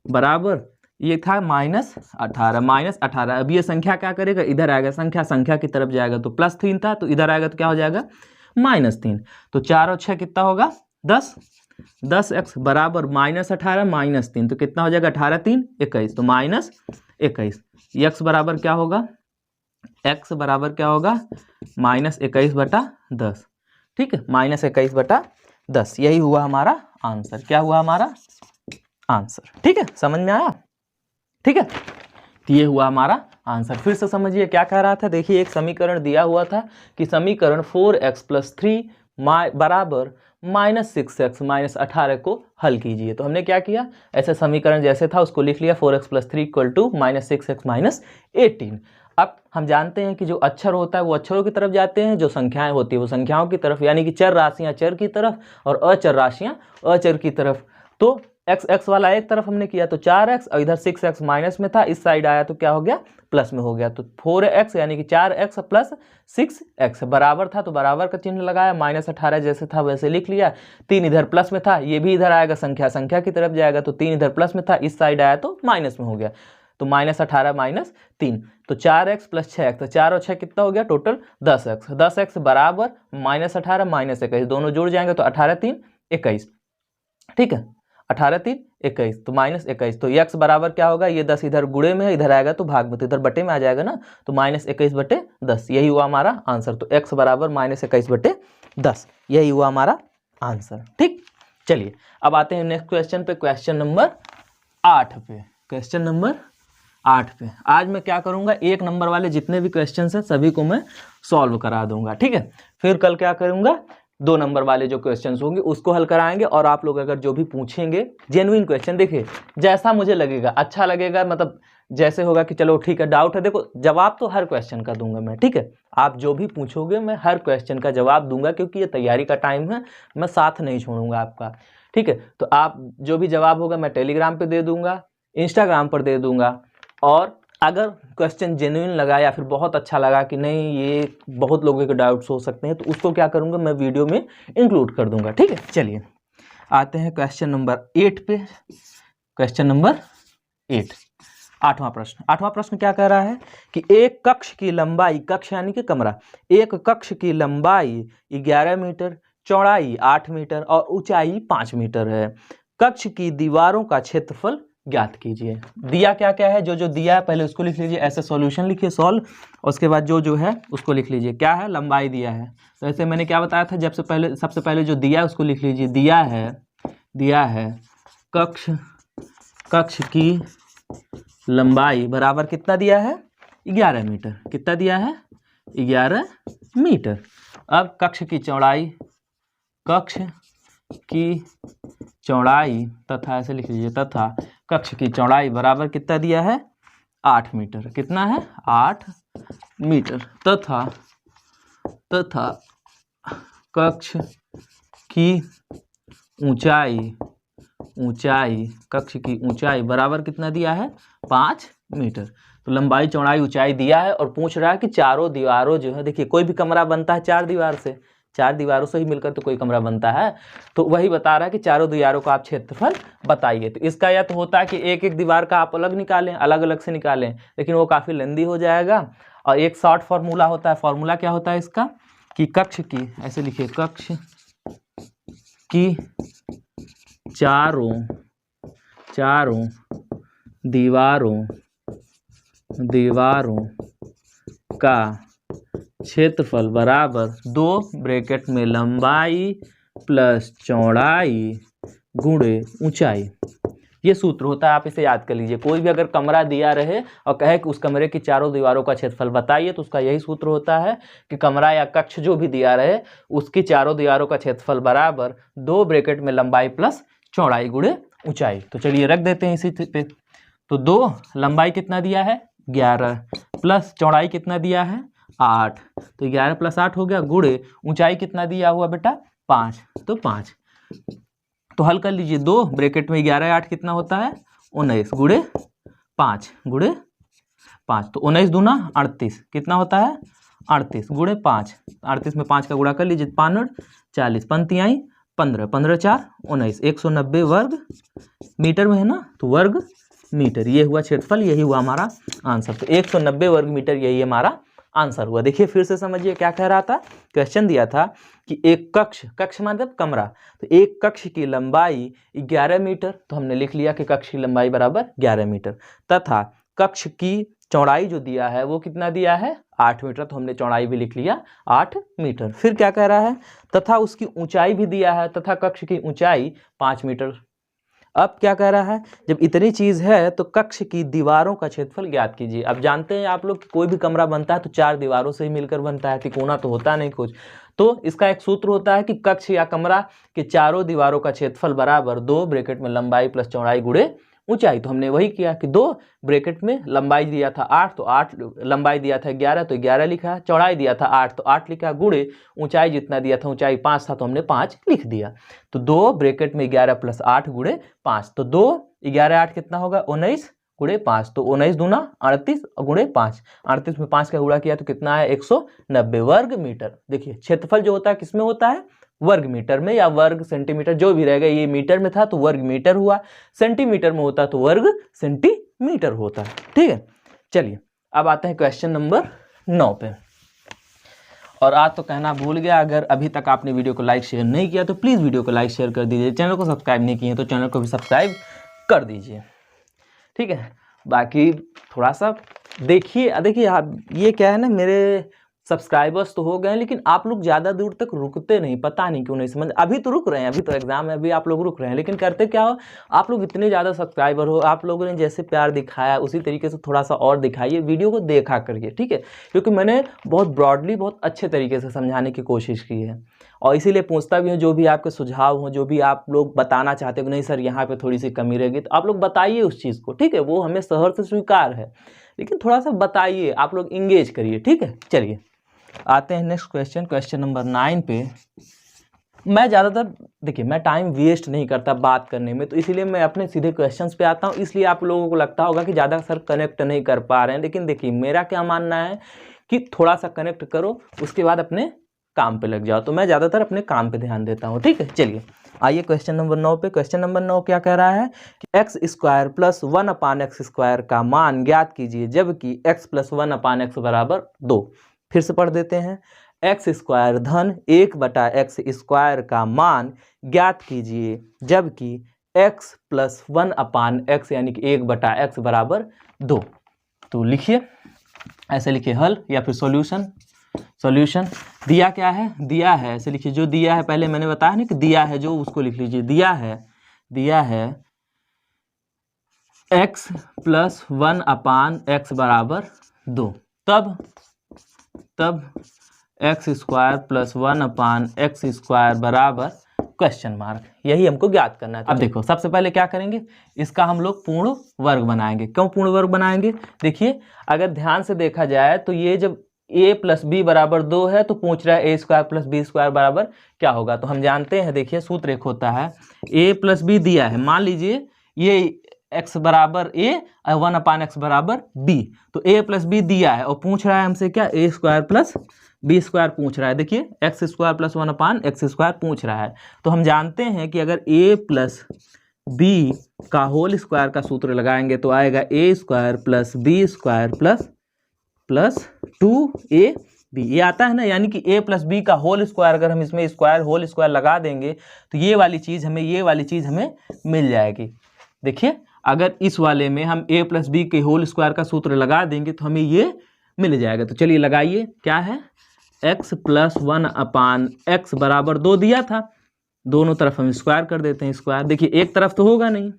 बराबर, ये था -18। अब ये संख्या क्या करेगा, इधर आएगा, संख्या की तरफ जाएगा, तो +3 था, तो इधर आएगा तो क्या हो जाएगा -3। तो 4 और 6 कितना होगा 10, 10x बराबर -18 - 3, तो कितना हो जाएगा 18 3 21, तो -21। x बराबर क्या होगा, x बराबर क्या होगा -21/10, ठीक है, -21/10। यही हुआ हमारा आंसर। क्या हुआ हमारा आंसर, ठीक है, समझ में आया, ठीक है। तो ये हुआ हमारा आंसर। फिर से समझिए क्या कह रहा था, देखिए एक समीकरण दिया हुआ था कि समीकरण 4x + 3 बराबर -6x - 18 को हल कीजिए। तो हमने क्या किया, ऐसे समीकरण जैसे था उसको लिख लिया, 4x + 3 = -6x - 18। अब हम जानते हैं कि जो अक्षर होता है वो अक्षरों की तरफ जाते हैं, जो संख्याएं होती है वो संख्याओं की तरफ, यानी कि चर राशियां चर की तरफ और अचर राशियां अचर की तरफ। तो x वाला एक तरफ हमने किया तो 4x, और इधर 6x माइनस में था, इस साइड आया तो क्या हो गया प्लस में हो गया। तो 4x यानी कि 4x + 6x बराबर था, तो बराबर का चिन्ह लगाया, -18 जैसे था वैसे लिख लिया। 3 इधर प्लस में था, ये भी इधर आएगा, संख्या की तरफ जाएगा, तो 3 इधर प्लस में था, इस साइड आया तो माइनस में हो गया, तो -18 - 3, तो 4x + 6x, तो 4 और 6 कितना हो गया टोटल 10x, 10x बराबर -18 - 21, दोनों जुड़ जाएंगे तो 18 3 21, ठीक है, 18 3 21, तो -21। तो x बराबर क्या होगा, ये 10 इधर गुणे में है, इधर आएगा तो भाग में, तो इधर बटे में आ जाएगा ना, तो -21/10, यही हुआ हमारा आंसर। तो x बराबर -21/10, यही हुआ हमारा आंसर, ठीक। चलिए अब आते हैं नेक्स्ट क्वेश्चन पे, क्वेश्चन नंबर 8 पे। क्वेश्चन नंबर 8 पे आज मैं क्या करूंगा, 1 नंबर वाले जितने भी क्वेश्चन हैं सभी को मैं सॉल्व करा दूंगा, ठीक है। फिर कल क्या करूंगा, 2 नंबर वाले जो क्वेश्चंस होंगे उसको हल कराएंगे, और आप लोग अगर जो भी पूछेंगे जेन्युइन क्वेश्चन, देखिए जैसा मुझे लगेगा अच्छा लगेगा, मतलब जैसे होगा कि चलो ठीक है, डाउट है, देखो जवाब तो हर क्वेश्चन का दूंगा मैं, ठीक है। आप जो भी पूछोगे मैं हर क्वेश्चन का जवाब दूंगा, क्योंकि ये तैयारी का टाइम है, मैं साथ नहीं छोड़ूंगा आपका, ठीक है। तो आप जो भी जवाब होगा मैं टेलीग्राम पे दे दूंगा, इंस्टाग्राम पर दे दूंगा, और अगर क्वेश्चन जेन्युइन लगा या फिर बहुत अच्छा लगा कि नहीं ये बहुत लोगों के डाउट्स हो सकते हैं, तो उसको क्या करूंगा मैं वीडियो में इंक्लूड कर दूंगा, ठीक है। चलिए आते हैं क्वेश्चन नंबर 8 पे। क्वेश्चन नंबर 8, 8वां प्रश्न क्या कह रहा है कि एक कक्ष की लंबाई, कक्ष यानी कि कमरा, एक कक्ष की लंबाई 11 मीटर, चौड़ाई 8 मीटर और ऊंचाई 5 मीटर है। कक्ष की दीवारों का क्षेत्रफल ज्ञात कीजिए। दिया क्या क्या है, जो दिया है पहले उसको लिख लीजिए, ऐसे सॉल्यूशन लिखिए सॉल्व, और उसके बाद जो है उसको लिख लीजिए। क्या है, लंबाई दिया है, तो ऐसे मैंने क्या बताया था, सबसे पहले जो दिया है उसको लिख लीजिए। दिया है कक्ष की लंबाई बराबर कितना दिया है 11 मीटर, कितना दिया है 11 मीटर। अब कक्ष की चौड़ाई तथा ऐसे लिख लीजिए, तथा कक्ष की चौड़ाई बराबर कितना दिया है 8 मीटर, कितना है 8 मीटर, तथा कक्ष की कक्ष की ऊंचाई बराबर कितना दिया है 5 मीटर। तो लंबाई चौड़ाई ऊंचाई दिया है, और पूछ रहा है कि चारों दीवारों जो है, देखिए कोई भी कमरा बनता है 4 दीवार से, 4 दीवारों से ही मिलकर तो कोई कमरा बनता है, तो वही बता रहा है कि चारों दीवारों का आप क्षेत्रफल बताइए। तो इसका यह तो होता है कि एक एक दीवार का आप अलग अलग से निकालें, लेकिन वो काफ़ी लेंदी हो जाएगा। और एक शॉर्ट फार्मूला होता है, फार्मूला क्या होता है इसका कि कक्ष की, ऐसे लिखिए, कक्ष की चारों दीवारों का क्षेत्रफल बराबर 2 ब्रैकेट में लंबाई प्लस चौड़ाई गुणे ऊंचाई। ये सूत्र होता है, आप इसे याद कर लीजिए। कोई भी अगर कमरा दिया रहे और कहे कि उस कमरे की चारों दीवारों का क्षेत्रफल बताइए, तो उसका यही सूत्र होता है कि कमरा या कक्ष जो भी दिया रहे उसकी चारों दीवारों का क्षेत्रफल बराबर 2 ब्रैकेट में लंबाई प्लस चौड़ाई गुणे ऊंचाई। तो चलिए रख देते हैं इसी पे। तो 2 लंबाई कितना दिया है 11 प्लस चौड़ाई कितना दिया है 8, तो 11 प्लस 8 हो गया गुणे ऊंचाई कितना दिया हुआ बेटा 5, तो 5। तो हल कर लीजिए, 2 ब्रैकेट में 11 8 कितना होता है 19 गुणे 5 गुणे 5, तो 19 दूना 38 कितना होता है 38 गुणे 5, 38 में 5 का गुणा कर लीजिए 5 40 पंक्तियाँ 15 15 4 19 190 वर्ग मीटर में है ना, तो वर्ग मीटर ये हुआ क्षेत्रफल, यही हुआ हमारा आंसर। तो 190 वर्ग मीटर यही हमारा आंसर हुआ। देखिए फिर से समझिए क्या कह रहा था। क्वेश्चन दिया था कि एक कक्ष मतलब कमरा, तो एक कक्ष की लंबाई 11 मीटर, तो हमने लिख लिया कि कक्ष की लंबाई बराबर 11 मीटर, तथा कक्ष की चौड़ाई जो दिया है वो कितना दिया है 8 मीटर, तो हमने चौड़ाई भी लिख लिया 8 मीटर। फिर क्या कह रहा है, तथा उसकी ऊंचाई भी दिया है, तथा कक्ष की ऊंचाई 5 मीटर। अब क्या कह रहा है, जब इतनी चीज है तो कक्ष की दीवारों का क्षेत्रफल ज्ञात कीजिए। अब जानते हैं आप लोग कोई भी कमरा बनता है तो 4 दीवारों से ही मिलकर बनता है, तिकोना तो होता नहीं कुछ। तो इसका एक सूत्र होता है कि कक्ष या कमरा के चारों दीवारों का क्षेत्रफल बराबर 2 ब्रैकेट में लंबाई प्लस चौड़ाई गुणे ऊंचाई। तो हमने वही किया कि 2 ब्रैकेट में लंबाई दिया था 8, तो 8, लंबाई दिया था 11 तो 11 लिखा, चौड़ाई दिया था 8 तो 8 लिखा, गुणे ऊंचाई जितना दिया था ऊंचाई 5 था तो हमने 5 लिख दिया। तो 2 ब्रैकेट में 11 प्लस 8 गुणे 5, तो 2 11 8 कितना होगा 19 गुणे 5, तो 19 दूना 38 गुणे 5, 38 में 5 का गुणा किया तो कितना है 190 वर्ग मीटर। देखिए क्षेत्रफल जो होता है किसमें होता है वर्ग मीटर में या वर्ग सेंटीमीटर, जो भी रहेगा। ये मीटर में था तो वर्ग मीटर हुआ, सेंटीमीटर में होता तो वर्ग सेंटीमीटर होता है। ठीक है, चलिए अब आते हैं क्वेश्चन नंबर 9 पे। और आज तो कहना भूल गया, अगर अभी तक आपने वीडियो को लाइक शेयर नहीं किया तो प्लीज़ वीडियो को लाइक शेयर कर दीजिए। चैनल को सब्सक्राइब नहीं किए तो चैनल को भी सब्सक्राइब कर दीजिए। ठीक है, बाकी थोड़ा सा देखिए आप, ये क्या है ना, मेरे सब्सक्राइबर्स तो हो गए लेकिन आप लोग ज़्यादा दूर तक रुकते नहीं, पता नहीं क्यों नहीं समझ। अभी तो रुक रहे हैं, अभी तो एग्जाम है, अभी आप लोग रुक रहे हैं, लेकिन करते क्या हो, आप लोग इतने ज़्यादा सब्सक्राइबर हो, आप लोगों ने जैसे प्यार दिखाया उसी तरीके से थोड़ा सा और दिखाइए, वीडियो को देखा करिए। ठीक है, क्योंकि मैंने बहुत ब्रॉडली बहुत अच्छे तरीके से समझाने की कोशिश की है, और इसीलिए पूछता भी हूँ जो भी आपके सुझाव हो, जो भी आप लोग बताना चाहते हो नहीं सर यहाँ पे थोड़ी सी कमी रहेगी, तो आप लोग बताइए उस चीज़ को। ठीक है, वो हमें सहर्ष से स्वीकार है, लेकिन थोड़ा सा बताइए, आप लोग इंगेज करिए। ठीक है, चलिए आते हैं नेक्स्ट क्वेश्चन, क्वेश्चन नंबर 9 पे। मैं ज़्यादातर देखिए मैं टाइम वेस्ट नहीं करता बात करने में, तो इसीलिए मैं अपने सीधे क्वेश्चंस पे आता हूँ। इसलिए आप लोगों को लगता होगा कि ज़्यादा सर कनेक्ट नहीं कर पा रहे हैं, लेकिन देखिए मेरा क्या मानना है कि थोड़ा सा कनेक्ट करो, उसके बाद अपने काम पे लग जाओ। तो मैं ज़्यादातर अपने काम पे ध्यान देता हूँ। ठीक है, चलिए आइए क्वेश्चन नंबर 9 पे। क्वेश्चन नंबर 9 क्या कह रहा है कि x square plus 1/x square का मान ज्ञात कीजिए जबकि x प्लस 1/x बराबर 2। फिर से पढ़ देते हैं, एक्स स्क्वायर धन 1/x स्क्वायर का मान ज्ञात कीजिए जबकि x प्लस 1/x यानी कि 1/x बराबर 2। तो लिखिए, ऐसे लिखिए हल या फिर सॉल्यूशन। सॉल्यूशन दिया क्या है, दिया है, ऐसे लिखिए जो दिया है, पहले मैंने बताया ना कि दिया है जो, उसको लिख लीजिए। दिया है x प्लस 1/x बराबर 2, तब x square plus 1/x square बराबर क्वेश्चन मार्क, यही हमको ज्ञात करना है। अब देखो सबसे पहले क्या करेंगे, इसका हम लोग पूर्ण वर्ग बनाएंगे। क्यों पूर्ण वर्ग बनाएंगे, देखिए अगर ध्यान से देखा जाए तो ये जब a प्लस बी बराबर 2 है तो पूछ रहा है a square plus b square बराबर क्या होगा। तो हम जानते हैं, देखिए सूत्र एक होता है, a प्लस बी दिया है, मान लीजिए ये x बराबर a और 1/x बराबर b, तो a प्लस बी दिया है और पूछ रहा है हमसे क्या, a square plus b square पूछ रहा है। देखिए x square plus 1/x square पूछ रहा है, तो हम जानते हैं कि अगर a प्लस बी का होल स्क्वायर का सूत्र लगाएंगे तो आएगा a square plus b square plus 2ab, ये आता है ना, यानी कि a प्लस बी का होल स्क्वायर अगर हम इसमें स्क्वायर होल स्क्वायर लगा देंगे तो ये वाली चीज़ हमें मिल जाएगी। देखिए अगर इस वाले में हम a प्लस बी के होल स्क्वायर का सूत्र लगा देंगे तो हमें ये मिल जाएगा। तो चलिए लगाइए, क्या है एक्स प्लस 1/x बराबर 2 दिया था। दोनों तरफ हम स्क्वायर कर देते हैं। स्क्वायर देखिए एक तरफ तो होगा नहीं,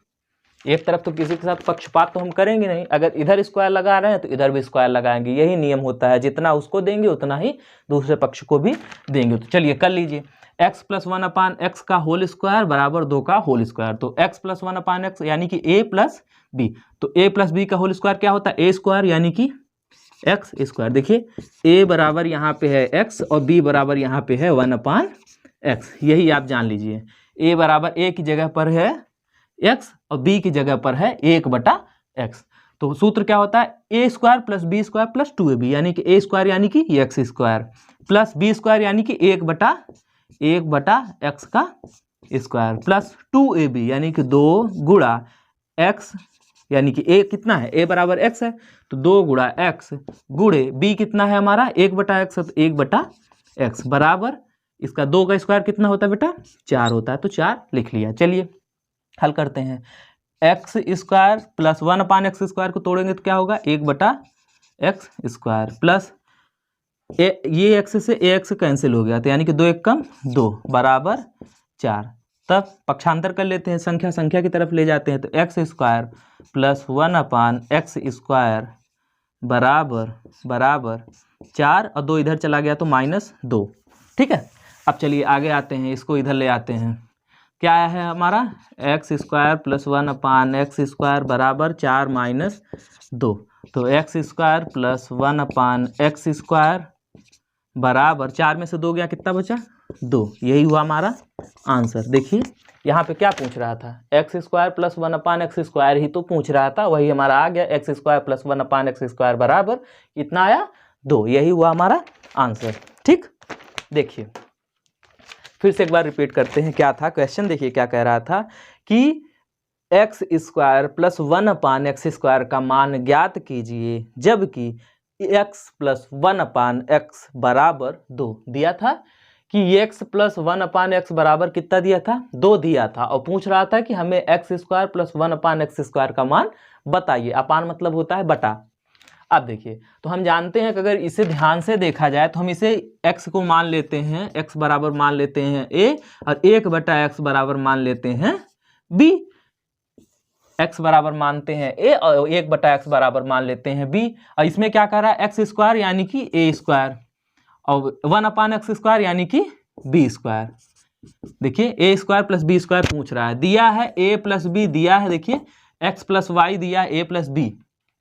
एक तरफ तो किसी के साथ पक्षपात तो हम करेंगे नहीं। अगर इधर स्क्वायर लगा रहे हैं तो इधर भी स्क्वायर लगाएंगे, यही नियम होता है। जितना उसको देंगे उतना ही दूसरे पक्ष को भी देंगे। तो चलिए कर लीजिए, x प्लस 1/x का होल स्क्वायर बराबर 2 का होल स्क्वायर। तो x प्लस 1/x यानी कि a प्लस बी। तो a प्लस बी का होल स्क्वायर क्या होता है? a स्क्वायर यानी कि एक्स स्क्वायर। देखिए a बराबर यहाँ पे है x और b बराबर यहाँ पे है 1/x। यही आप जान लीजिए, a बराबर a की जगह पर है x और b की जगह पर है 1/x। तो सूत्र क्या होता है? a square plus b square plus 2ab यानी कि a स्क्वायर यानी कि x square plus b square यानी कि 1/x का स्क्वायर प्लस 2ab यानी कि 2 गुणा x यानी कि a कितना है? a बराबर x है तो 2 गुणा x गुणे b कितना है हमारा? 1/x है तो 1/x बराबर इसका 2 का स्क्वायर कितना होता है बेटा? 4 होता है। तो 4 लिख लिया। चलिए हल करते हैं। X square plus 1/x square को तोड़ेंगे तो क्या होगा? 1/x स्क्वायर प्लस ये x से ax कैंसिल हो गया तो यानी कि 2 एक कम 2 बराबर 4। तब पक्षांतर कर लेते हैं, संख्या संख्या की तरफ ले जाते हैं। तो x square plus 1/x square बराबर 4 और 2 इधर चला गया तो -2। ठीक है, अब चलिए आगे आते हैं, इसको इधर ले आते हैं। क्या है हमारा? X square plus 1/x square बराबर 4 - 2। तो x square plus 1/x square बराबर 4 में से 2 गया, कितना बचा? 2। यही हुआ हमारा आंसर। देखिए यहाँ पे क्या पूछ रहा था? X square plus 1/x square ही तो पूछ रहा था, वही हमारा आ गया। X square plus 1/x square बराबर कितना आया? 2। यही हुआ हमारा आंसर। ठीक, देखिए फिर से एक बार रिपीट करते हैं क्या था क्वेश्चन। देखिए क्या कह रहा था कि x square plus 1/x square का मान ज्ञात कीजिए जबकि x प्लस 1/x बराबर 2 दिया था। कि x प्लस 1/x बराबर कितना दिया था? 2 दिया था और पूछ रहा था कि हमें x square plus 1/x square का मान बताइए। अपान मतलब होता है बटा। अब देखिए तो हम जानते हैं कि अगर इसे ध्यान से देखा जाए तो हम इसे x को मान लेते हैं, x बराबर मान लेते हैं a और 1/x बराबर मान लेते हैं b। x बराबर मानते हैं a और 1/x बराबर मान लेते हैं b। और इसमें क्या कर रहा है? एक्स स्क्वायर यानी कि a स्क्वायर और 1/x स्क्वायर यानी कि b स्क्वायर। देखिए a square plus b square पूछ रहा है, दिया है a प्लस b दिया है। देखिए x प्लस y दिया a plus b,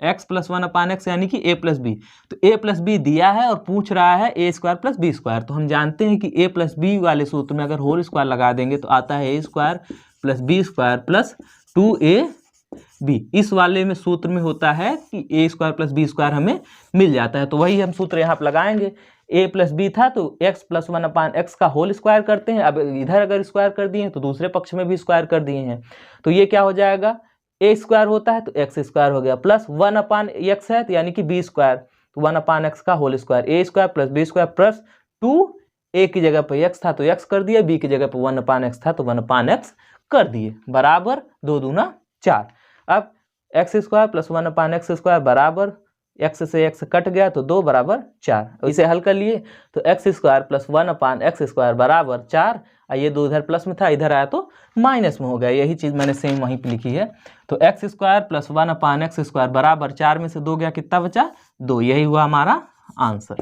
x plus 1/x यानी कि a प्लस बी। तो a प्लस बी दिया है और पूछ रहा है a square plus b square. तो हम जानते हैं कि a प्लस बी वाले सूत्र में अगर होल स्क्वायर लगा देंगे तो आता है a square plus b square plus 2ab। इस वाले में सूत्र में होता है कि a square plus b square हमें मिल जाता है। तो वही हम सूत्र यहाँ पर लगाएंगे। a प्लस बी था तो x प्लस 1/x का होल स्क्वायर करते हैं। अब इधर अगर स्क्वायर कर दिए हैं तो दूसरे पक्ष में भी स्क्वायर कर दिए हैं। तो ये क्या हो जाएगा? a स्क्वायर होता है तो x स्क्वायर हो गया प्लस 1/x है तो यानी कि b स्क्वायर, तो 1/x का whole square. a square plus b square plus 2, a की जगह पर x था तो x कर दिए, b की जगह पर 1/x था तो 1/x कर दिए बराबर 2 दूना 4। अब x square plus 1/x square बराबर x से x कट गया तो 2 बराबर 4। इसे हल कर लिए तो x square plus 1/x square बराबर 4। ये 2 इधर प्लस में था, इधर आया तो माइनस में हो गया। यही चीज़ मैंने सेम वहीं पे लिखी है। तो x square plus 1/x square बराबर 4 में से 2 गया, कितना बचा? 2। यही हुआ हमारा आंसर।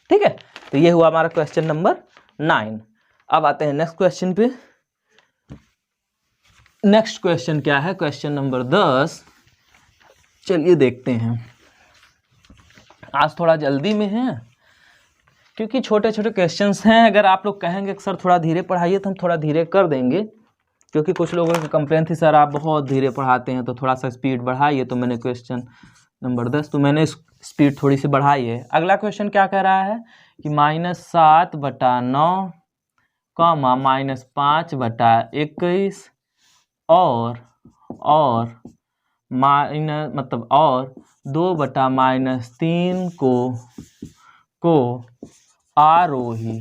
ठीक है, तो ये हुआ हमारा क्वेश्चन नंबर 9। अब आते हैं नेक्स्ट क्वेश्चन पे। नेक्स्ट क्वेश्चन क्या है? Question number 10। चलिए देखते हैं। आज थोड़ा जल्दी में है क्योंकि छोटे छोटे क्वेश्चंस हैं। अगर आप लोग कहेंगे कि सर थोड़ा धीरे पढ़ाइए तो हम थोड़ा धीरे कर देंगे, क्योंकि कुछ लोगों की कंप्लेंट थी सर आप बहुत धीरे पढ़ाते हैं तो थोड़ा सा स्पीड बढ़ाइए। तो मैंने क्वेश्चन नंबर 10 तो मैंने स्पीड थोड़ी सी बढ़ाई है। अगला क्वेश्चन क्या कह रहा है कि -7/9 -5/21 और 2/-3 को आरोही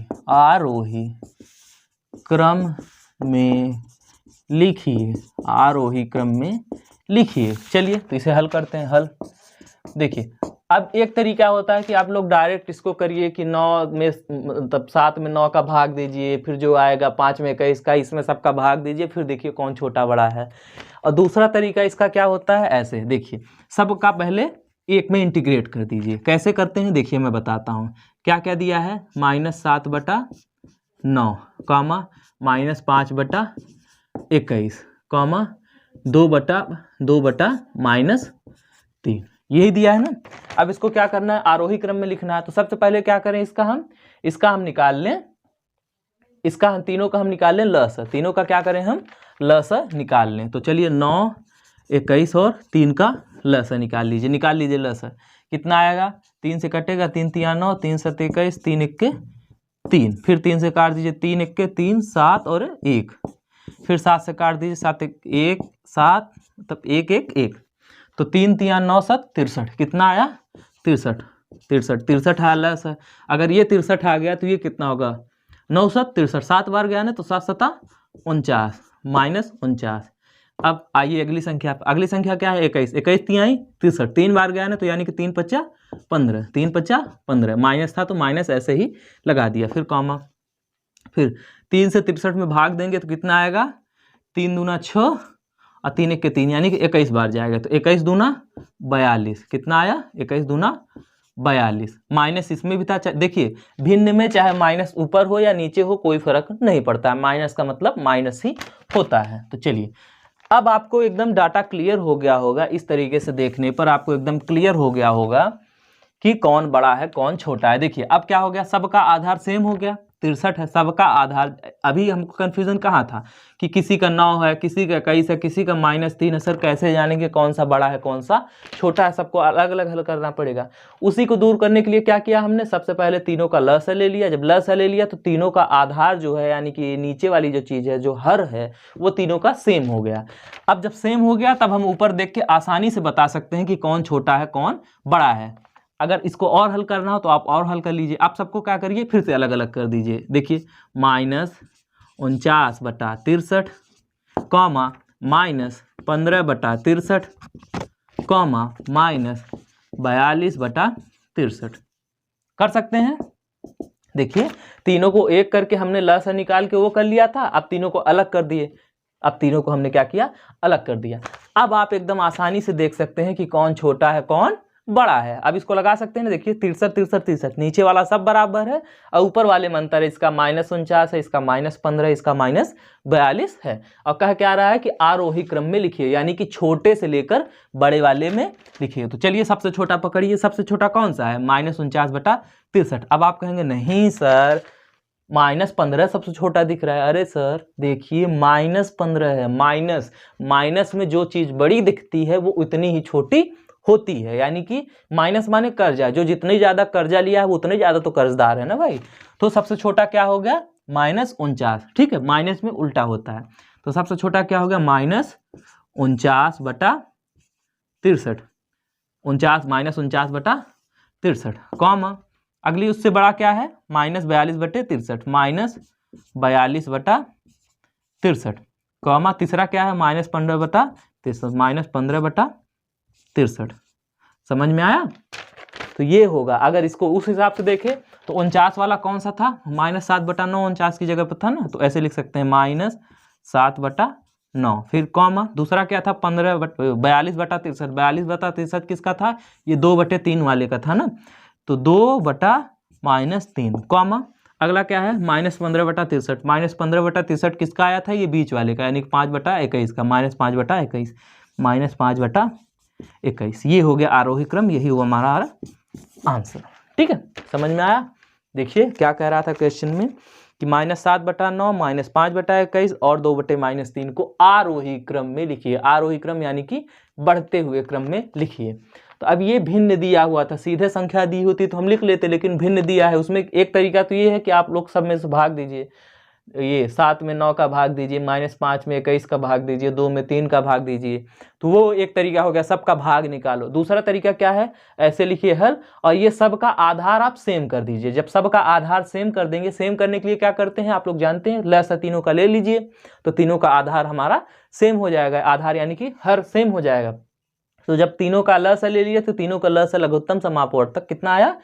क्रम में लिखिए। आरोही क्रम में लिखिए। चलिए तो इसे हल करते हैं। हल देखिए, अब एक तरीका होता है कि आप लोग डायरेक्ट इसको करिए कि 9 में मतलब 7 में 9 का भाग दीजिए, फिर जो आएगा 5 में 21 का, इसमें सबका भाग दीजिए, फिर देखिए कौन छोटा बड़ा है। और दूसरा तरीका इसका क्या होता है, ऐसे देखिए सबका पहले एक में इंटीग्रेट कर दीजिए। कैसे करते हैं देखिए मैं बताता हूँ। क्या क्या दिया है, -7/9 कामा -5/21 कामा 2/2/-3, यही दिया है ना। अब इसको क्या करना है, आरोही क्रम में लिखना है। तो सबसे पहले क्या करें, इसका हम निकाल लें, इसका हम तीनों का हम निकाल लें लस, तीनों का क्या करें हम लस निकाल लें। तो चलिए 9, 21 और 3 का लस निकाल लीजिए लस। कितना आएगा, 3 से कटेगा, 3 3 9, 3 7 21, 3 1 3, फिर 3 से काट दीजिए, 3 1 3, 7 और 1, फिर 7 से काट दीजिए, 7 1 7, मतलब 1 1 1, तो 3 3 9 7 63, कितना आया 63 आया लस। अगर ये 63 आ गया तो ये कितना होगा 9 7 63, 7 बार गया ना तो 7 7 49 -49। अब आइए अगली संख्या क्या है 21, 21 3 63, 3 बार गया ना तो यानी कि 3 5 15, 3 5 15, माइनस था तो माइनस ऐसे ही लगा दिया, फिर कॉमा, फिर 3 से 63 में भाग देंगे तो कितना आएगा, 3 दूना 6 और 3 1 3, यानी कि 21 बार जाएगा तो 21 दूना 42, कितना आया 21 दूना 42। माइनस इसमें भी था, देखिए भिन्न में चाहे माइनस ऊपर हो या नीचे हो कोई फर्क नहीं पड़ता, माइनस का मतलब माइनस ही होता है। तो चलिए अब आपको एकदम डाटा क्लियर हो गया होगा, इस तरीके से देखने पर आपको एकदम क्लियर हो गया होगा कि कौन बड़ा है कौन छोटा है। देखिए अब क्या हो गया, सबका आधार सेम हो गया, 63 है सबका आधार। अभी हमको कंफ्यूजन कहाँ था कि किसी का 9 है, किसी का 21 है, किसी का -3 है, सर कैसे जानेंगे कौन सा बड़ा है कौन सा छोटा है, सबको अलग अलग हल करना पड़ेगा। उसी को दूर करने के लिए क्या किया हमने, सबसे पहले तीनों का लस ले लिया। जब लस ले लिया तो तीनों का आधार जो है यानी कि नीचे वाली जो चीज़ है जो हर है वो तीनों का सेम हो गया। अब जब सेम हो गया तब हम ऊपर देख के आसानी से बता सकते हैं कि कौन छोटा है कौन बड़ा है। अगर इसको और हल करना हो तो आप और हल कर लीजिए। आप सबको क्या करिए फिर से अलग अलग कर दीजिए। देखिए -49/63 कॉमा -15/63 कॉमा -42/63 कर सकते हैं। देखिए तीनों को एक करके हमने लस निकाल के वो कर लिया था, अब तीनों को अलग कर दिए, अब तीनों को हमने क्या किया अलग कर दिया। अब आप एकदम आसानी से देख सकते हैं कि कौन छोटा है कौन बड़ा है। अब इसको लगा सकते हैं ना, देखिए 63 63 63, नीचे वाला सब बराबर है और ऊपर वाले में अंतर है, इसका -49 है, इसका -15, इसका -42 है। और कह क्या रहा है कि आरोही क्रम में लिखिए, यानी कि छोटे से लेकर बड़े वाले में लिखिए। तो चलिए सबसे छोटा पकड़िए, सबसे छोटा कौन सा है -49/63। अब आप कहेंगे नहीं सर -15 सबसे छोटा दिख रहा है। अरे सर देखिए -15 है, माइनस में जो चीज़ बड़ी दिखती है वो उतनी ही छोटी होती है, यानी कि माइनस माने कर्जा, जो जितनी ज़्यादा कर्जा लिया है वो उतने ज़्यादा तो कर्जदार है ना भाई। तो सबसे छोटा क्या हो गया -49, ठीक है, माइनस में उल्टा होता है। तो सबसे छोटा क्या हो गया -49/63, 49 कॉमा अगली उससे बड़ा क्या है -42/63, -42/63 कॉमा तीसरा क्या है -15/63, -15/63। समझ में आया। तो ये होगा, अगर इसको उस हिसाब से देखें तो 49 वाला कौन सा था -7/9, 49 की जगह पर था ना, तो ऐसे लिख सकते हैं -7/9। फिर कॉमा दूसरा क्या था 42/63, 42/63 किसका था, ये 2/3 वाले का था ना, तो 2/-3 कॉमा अगला क्या है -15/63, -15/63 किसका आया था, ये बीच वाले का, यानी 5/21 का, -5/21, -5/21। ये हो गया आरोही क्रम, यही हुआ हमारा आंसर। ठीक है, समझ में आया। देखिए क्या कह रहा था क्वेश्चन में कि -7/9, -5/21 और 2/-3 को आरोही क्रम में लिखिए। आरोही क्रम यानी कि बढ़ते हुए क्रम में लिखिए। तो अब ये भिन्न दिया हुआ था, सीधे संख्या दी होती तो हम लिख लेते, लेकिन भिन्न दिया है। उसमें एक तरीका तो ये है कि आप लोग सब में से भाग दीजिए, ये 7 में 9 का भाग दीजिए, -5 में 21 का भाग दीजिए, 2 में 3 का भाग दीजिए, तो वो एक तरीका हो गया, सबका भाग निकालो। दूसरा तरीका क्या है, ऐसे लिखिए हल, और ये सबका आधार आप सेम कर दीजिए। जब सबका आधार सेम कर देंगे, सेम करने के लिए क्या करते हैं आप लोग जानते हैं, लस तीनों का ले लीजिए, तो तीनों का आधार हमारा सेम हो जाएगा, आधार यानी कि हर सेम हो जाएगा। तो जब तीनों का लस ले लिया तो तीनों का लस लघुत्तम समापवर्तक कितना आया,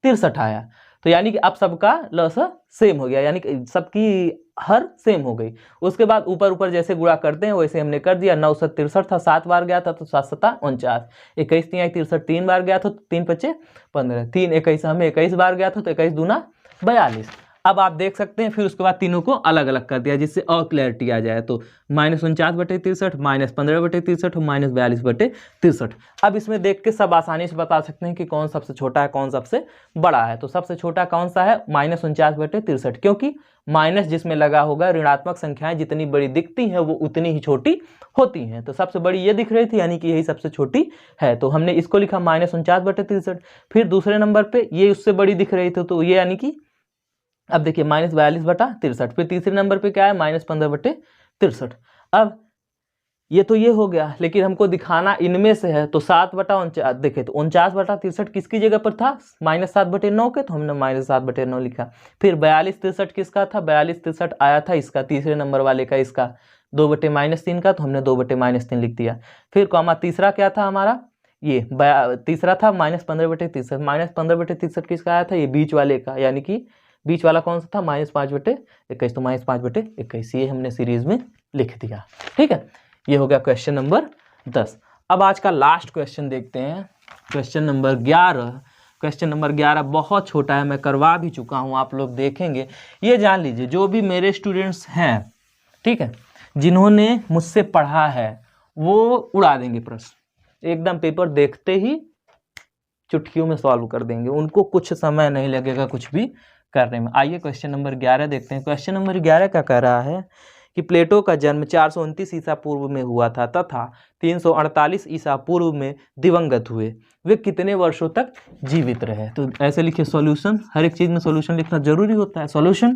63 आया। तो यानी कि अब सबका लस सेम हो गया, यानी कि सबकी हर सेम हो गई। उसके बाद ऊपर ऊपर जैसे गुणा करते हैं वैसे हमने कर दिया। 9 7 63 था, 7 बार गया था तो 7 7 49, 21 3 63 3 बार गया था तो 3 5 15, 3 21 हमें 21 बार गया था तो 21 दूना 42। अब आप देख सकते हैं फिर उसके बाद तीनों को अलग अलग कर दिया जिससे और क्लैरिटी आ जाए। तो -49/63, -15/63 और -42/63। अब इसमें देख के सब आसानी से बता सकते हैं कि कौन सबसे छोटा है कौन सबसे बड़ा है। तो सबसे छोटा कौन सा है, -49/63, क्योंकि माइनस जिसमें लगा होगा ऋणात्मक संख्याएं जितनी बड़ी दिखती हैं वो उतनी ही छोटी होती हैं। तो सबसे बड़ी ये दिख रही थी यानी कि यही सबसे छोटी है, तो हमने इसको लिखा -49/63। फिर दूसरे नंबर पे ये उससे बड़ी दिख रही थी तो ये यानी कि अब देखिए -42/63। फिर तीसरे नंबर पे क्या है, -15/63। अब ये तो ये हो गया, लेकिन हमको दिखाना इनमें से है। तो 7/49 देखे तो 49/63 किसकी जगह पर था, -7/9 के, तो हमने -7/9 लिखा। फिर 42/63 किसका था, 42/63 आया था इसका, तीसरे नंबर वाले का, इसका 2/-3 का, तो हमने 2/-3 लिख दिया। फिर कॉमा तीसरा क्या था हमारा, ये तीसरा था -15/63। -15/63 किसका आया था, ये बीच वाले का, यानी कि बीच वाला कौन सा था, -5/21, तो -5/21 ये हमने सीरीज में लिख दिया। ठीक है, ये हो गया क्वेश्चन नंबर 10। अब आज का लास्ट क्वेश्चन देखते हैं, क्वेश्चन नंबर 11। क्वेश्चन नंबर 11 बहुत छोटा है, मैं करवा भी चुका हूँ, आप लोग देखेंगे। ये जान लीजिए जो भी मेरे स्टूडेंट्स हैं, ठीक है, जिन्होंने मुझसे पढ़ा है वो उड़ा देंगे प्रश्न, एकदम पेपर देखते ही चुटकियों में सॉल्व कर देंगे, उनको कुछ समय नहीं लगेगा कुछ भी करने में। आइए क्वेश्चन नंबर 11 देखते हैं। क्वेश्चन नंबर 11 क्या कह रहा है कि प्लेटो का जन्म 429 ईसा पूर्व में हुआ था तथा 348 ईसा पूर्व में दिवंगत हुए। वे कितने वर्षों तक जीवित रहे। तो ऐसे लिखिए सॉल्यूशन, हर एक चीज़ में सॉल्यूशन लिखना जरूरी होता है। सॉल्यूशन,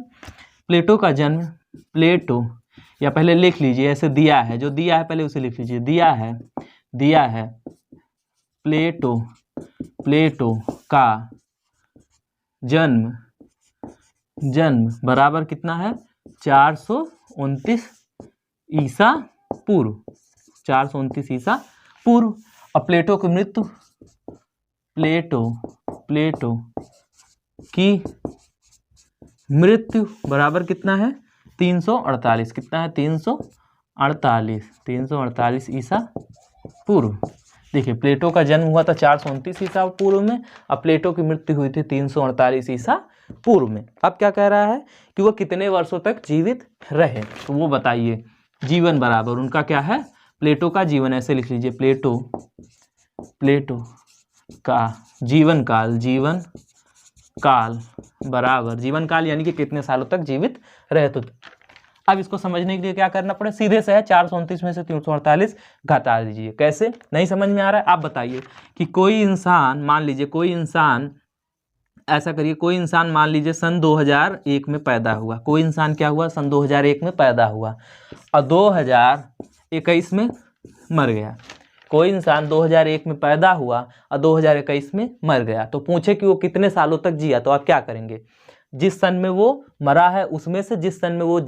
प्लेटो का जन्म, प्लेटो, या पहले लिख लीजिए ऐसे दिया है, जो दिया है पहले उसे लिख लीजिए, दिया है प्लेटो का जन्म बराबर कितना है, 429 ईसा पूर्व, 429 ईसा पूर्व। और प्लेटो की मृत्यु, प्लेटो की मृत्यु बराबर कितना है, 348, कितना है, 348 ईसा पूर्व। देखिए प्लेटो का जन्म हुआ था 429 ईसा पूर्व में, और प्लेटो की मृत्यु हुई थी 348 ईसा पूर्व में। अब क्या कह रहा है कि वो कितने वर्षों तक जीवित रहे, तो वो बताइए। जीवन बराबर उनका क्या है, प्लेटो का जीवन, ऐसे लिख लीजिए, प्लेटो का जीवन काल बराबर, जीवन काल यानी कि कितने सालों तक जीवित रहे। तो अब इसको समझने के लिए क्या करना पड़े, सीधे से है 429 में से 348 घटा दीजिए। कैसे, नहीं समझ में आ रहा है, आप बताइए। कि कोई इंसान, मान लीजिए कोई इंसान, ऐसा करिए, कोई इंसान मान लीजिए सन 2001 में पैदा हुआ, कोई इंसान क्या हुआ, सन 2001 में पैदा हुआ और 2021 में मर गया। कोई इंसान 2001 में पैदा हुआ और 2021 में मर गया, तो पूछे कि वो कितने सालों तक जिया, तो आप क्या करेंगे, जिस सन में वो मरा है उसमें से जिस सन में वो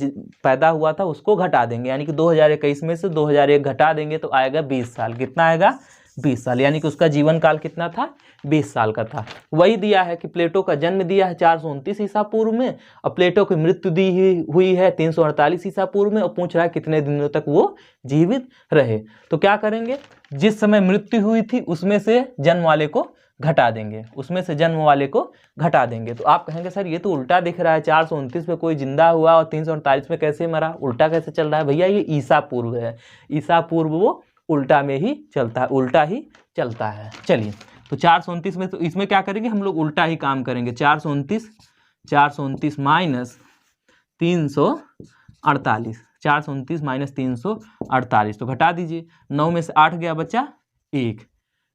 पैदा हुआ था उसको घटा देंगे, यानी कि 2021 में से 2001 घटा देंगे तो आएगा 20 साल। कितना आएगा, 20 साल, यानी कि उसका जीवन काल कितना था, 20 साल का था। वही दिया है कि प्लेटो का जन्म दिया है 429 ईसा पूर्व में और प्लेटो की मृत्यु दी हुई है 348 ईसा पूर्व में, और पूछ रहा है कितने दिनों तक वो जीवित रहे। तो क्या करेंगे, जिस समय मृत्यु हुई थी उसमें से जन्म वाले को घटा देंगे, उसमें से जन्म वाले को घटा देंगे। तो आप कहेंगे सर ये तो उल्टा दिख रहा है, 429 में कोई जिंदा हुआ और 348 में कैसे मरा, उल्टा कैसे चल रहा है। भैया ये ईसा पूर्व है, ईसा पूर्व वो उल्टा में ही चलता है, उल्टा ही चलता है। चलिए तो 429 में, तो इसमें क्या करेंगे हम लोग, उल्टा ही काम करेंगे। 429 माइनस 348, 429 माइनस 348, तो घटा दीजिए। 9 में से 8 गया, बचा 1,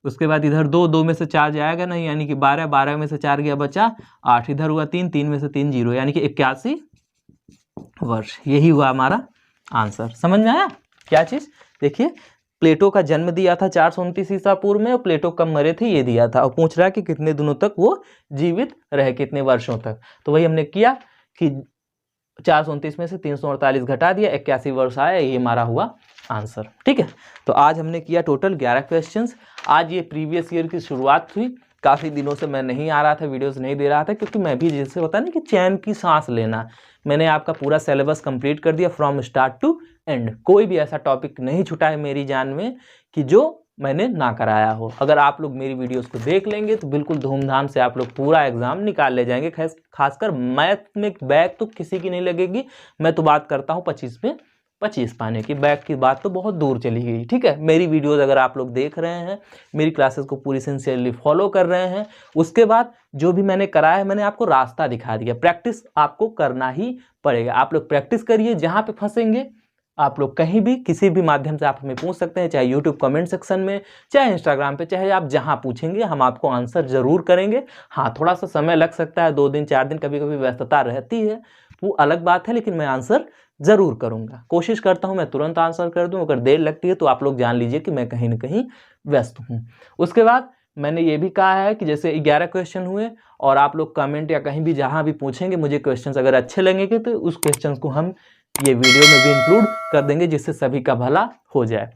उसके बाद इधर 2 में से 4 जाएगा नहीं, यानी कि 12 में से 4 गया, बचा 8, इधर हुआ 3 में से 3 0, यानी कि 81 वर्ष। यही हुआ हमारा आंसर। समझ में आया क्या चीज। देखिए प्लेटो का जन्म दिया था 429 ईसा पूर्व में और प्लेटो कब मरे थे ये दिया था, और पूछ रहा है कि कितने दिनों तक वो जीवित रहे, कितने वर्षों तक। तो वही हमने किया कि 429 में से 348 घटा दिया, 81 वर्ष आया, ये हमारा हुआ आंसर। ठीक है, तो आज हमने किया टोटल 11 क्वेश्चंस। आज ये प्रीवियस ईयर की शुरुआत हुई। काफ़ी दिनों से मैं नहीं आ रहा था, वीडियोस नहीं दे रहा था, क्योंकि मैं भी जैसे होता है ना कि चैन की सांस लेना, मैंने आपका पूरा सिलेबस कंप्लीट कर दिया फ्रॉम स्टार्ट टू एंड। कोई भी ऐसा टॉपिक नहीं छूटा है मेरी जान में कि जो मैंने ना कराया हो। अगर आप लोग मेरी वीडियोस को देख लेंगे तो बिल्कुल धूमधाम से आप लोग पूरा एग्जाम निकाल ले जाएंगे। खासकर मैथ में बैक तो किसी की नहीं लगेगी। मैं तो बात करता हूँ 25 में 25 पाने की, बैक की बात तो बहुत दूर चली गई। ठीक है, मेरी वीडियोस अगर आप लोग देख रहे हैं, मेरी क्लासेस को पूरी सिंसियरली फॉलो कर रहे हैं, उसके बाद जो भी मैंने कराया है मैंने आपको रास्ता दिखा दिया। प्रैक्टिस आपको करना ही पड़ेगा। आप लोग प्रैक्टिस करिए। जहाँ पे फंसेंगे आप लोग कहीं भी किसी भी माध्यम से आप हमें पूछ सकते हैं, चाहे यूट्यूब कमेंट सेक्शन में, चाहे इंस्टाग्राम पे, चाहे आप जहां पूछेंगे हम आपको आंसर जरूर करेंगे। हाँ, थोड़ा सा समय लग सकता है, 2 दिन 4 दिन कभी कभी व्यस्तता रहती है, वो अलग बात है, लेकिन मैं आंसर जरूर करूंगा। कोशिश करता हूं मैं तुरंत आंसर कर दूं। अगर देर लगती है तो आप लोग जान लीजिए कि मैं कहीं ना कहीं व्यस्त हूँ। उसके बाद मैंने ये भी कहा है कि जैसे 11 क्वेश्चन हुए और आप लोग कमेंट या कहीं भी जहां भी पूछेंगे, मुझे क्वेश्चंस अगर अच्छे लगेंगे तो उस क्वेश्चंस को हम ये वीडियो में भी इंक्लूड कर देंगे, जिससे सभी का भला हो जाए।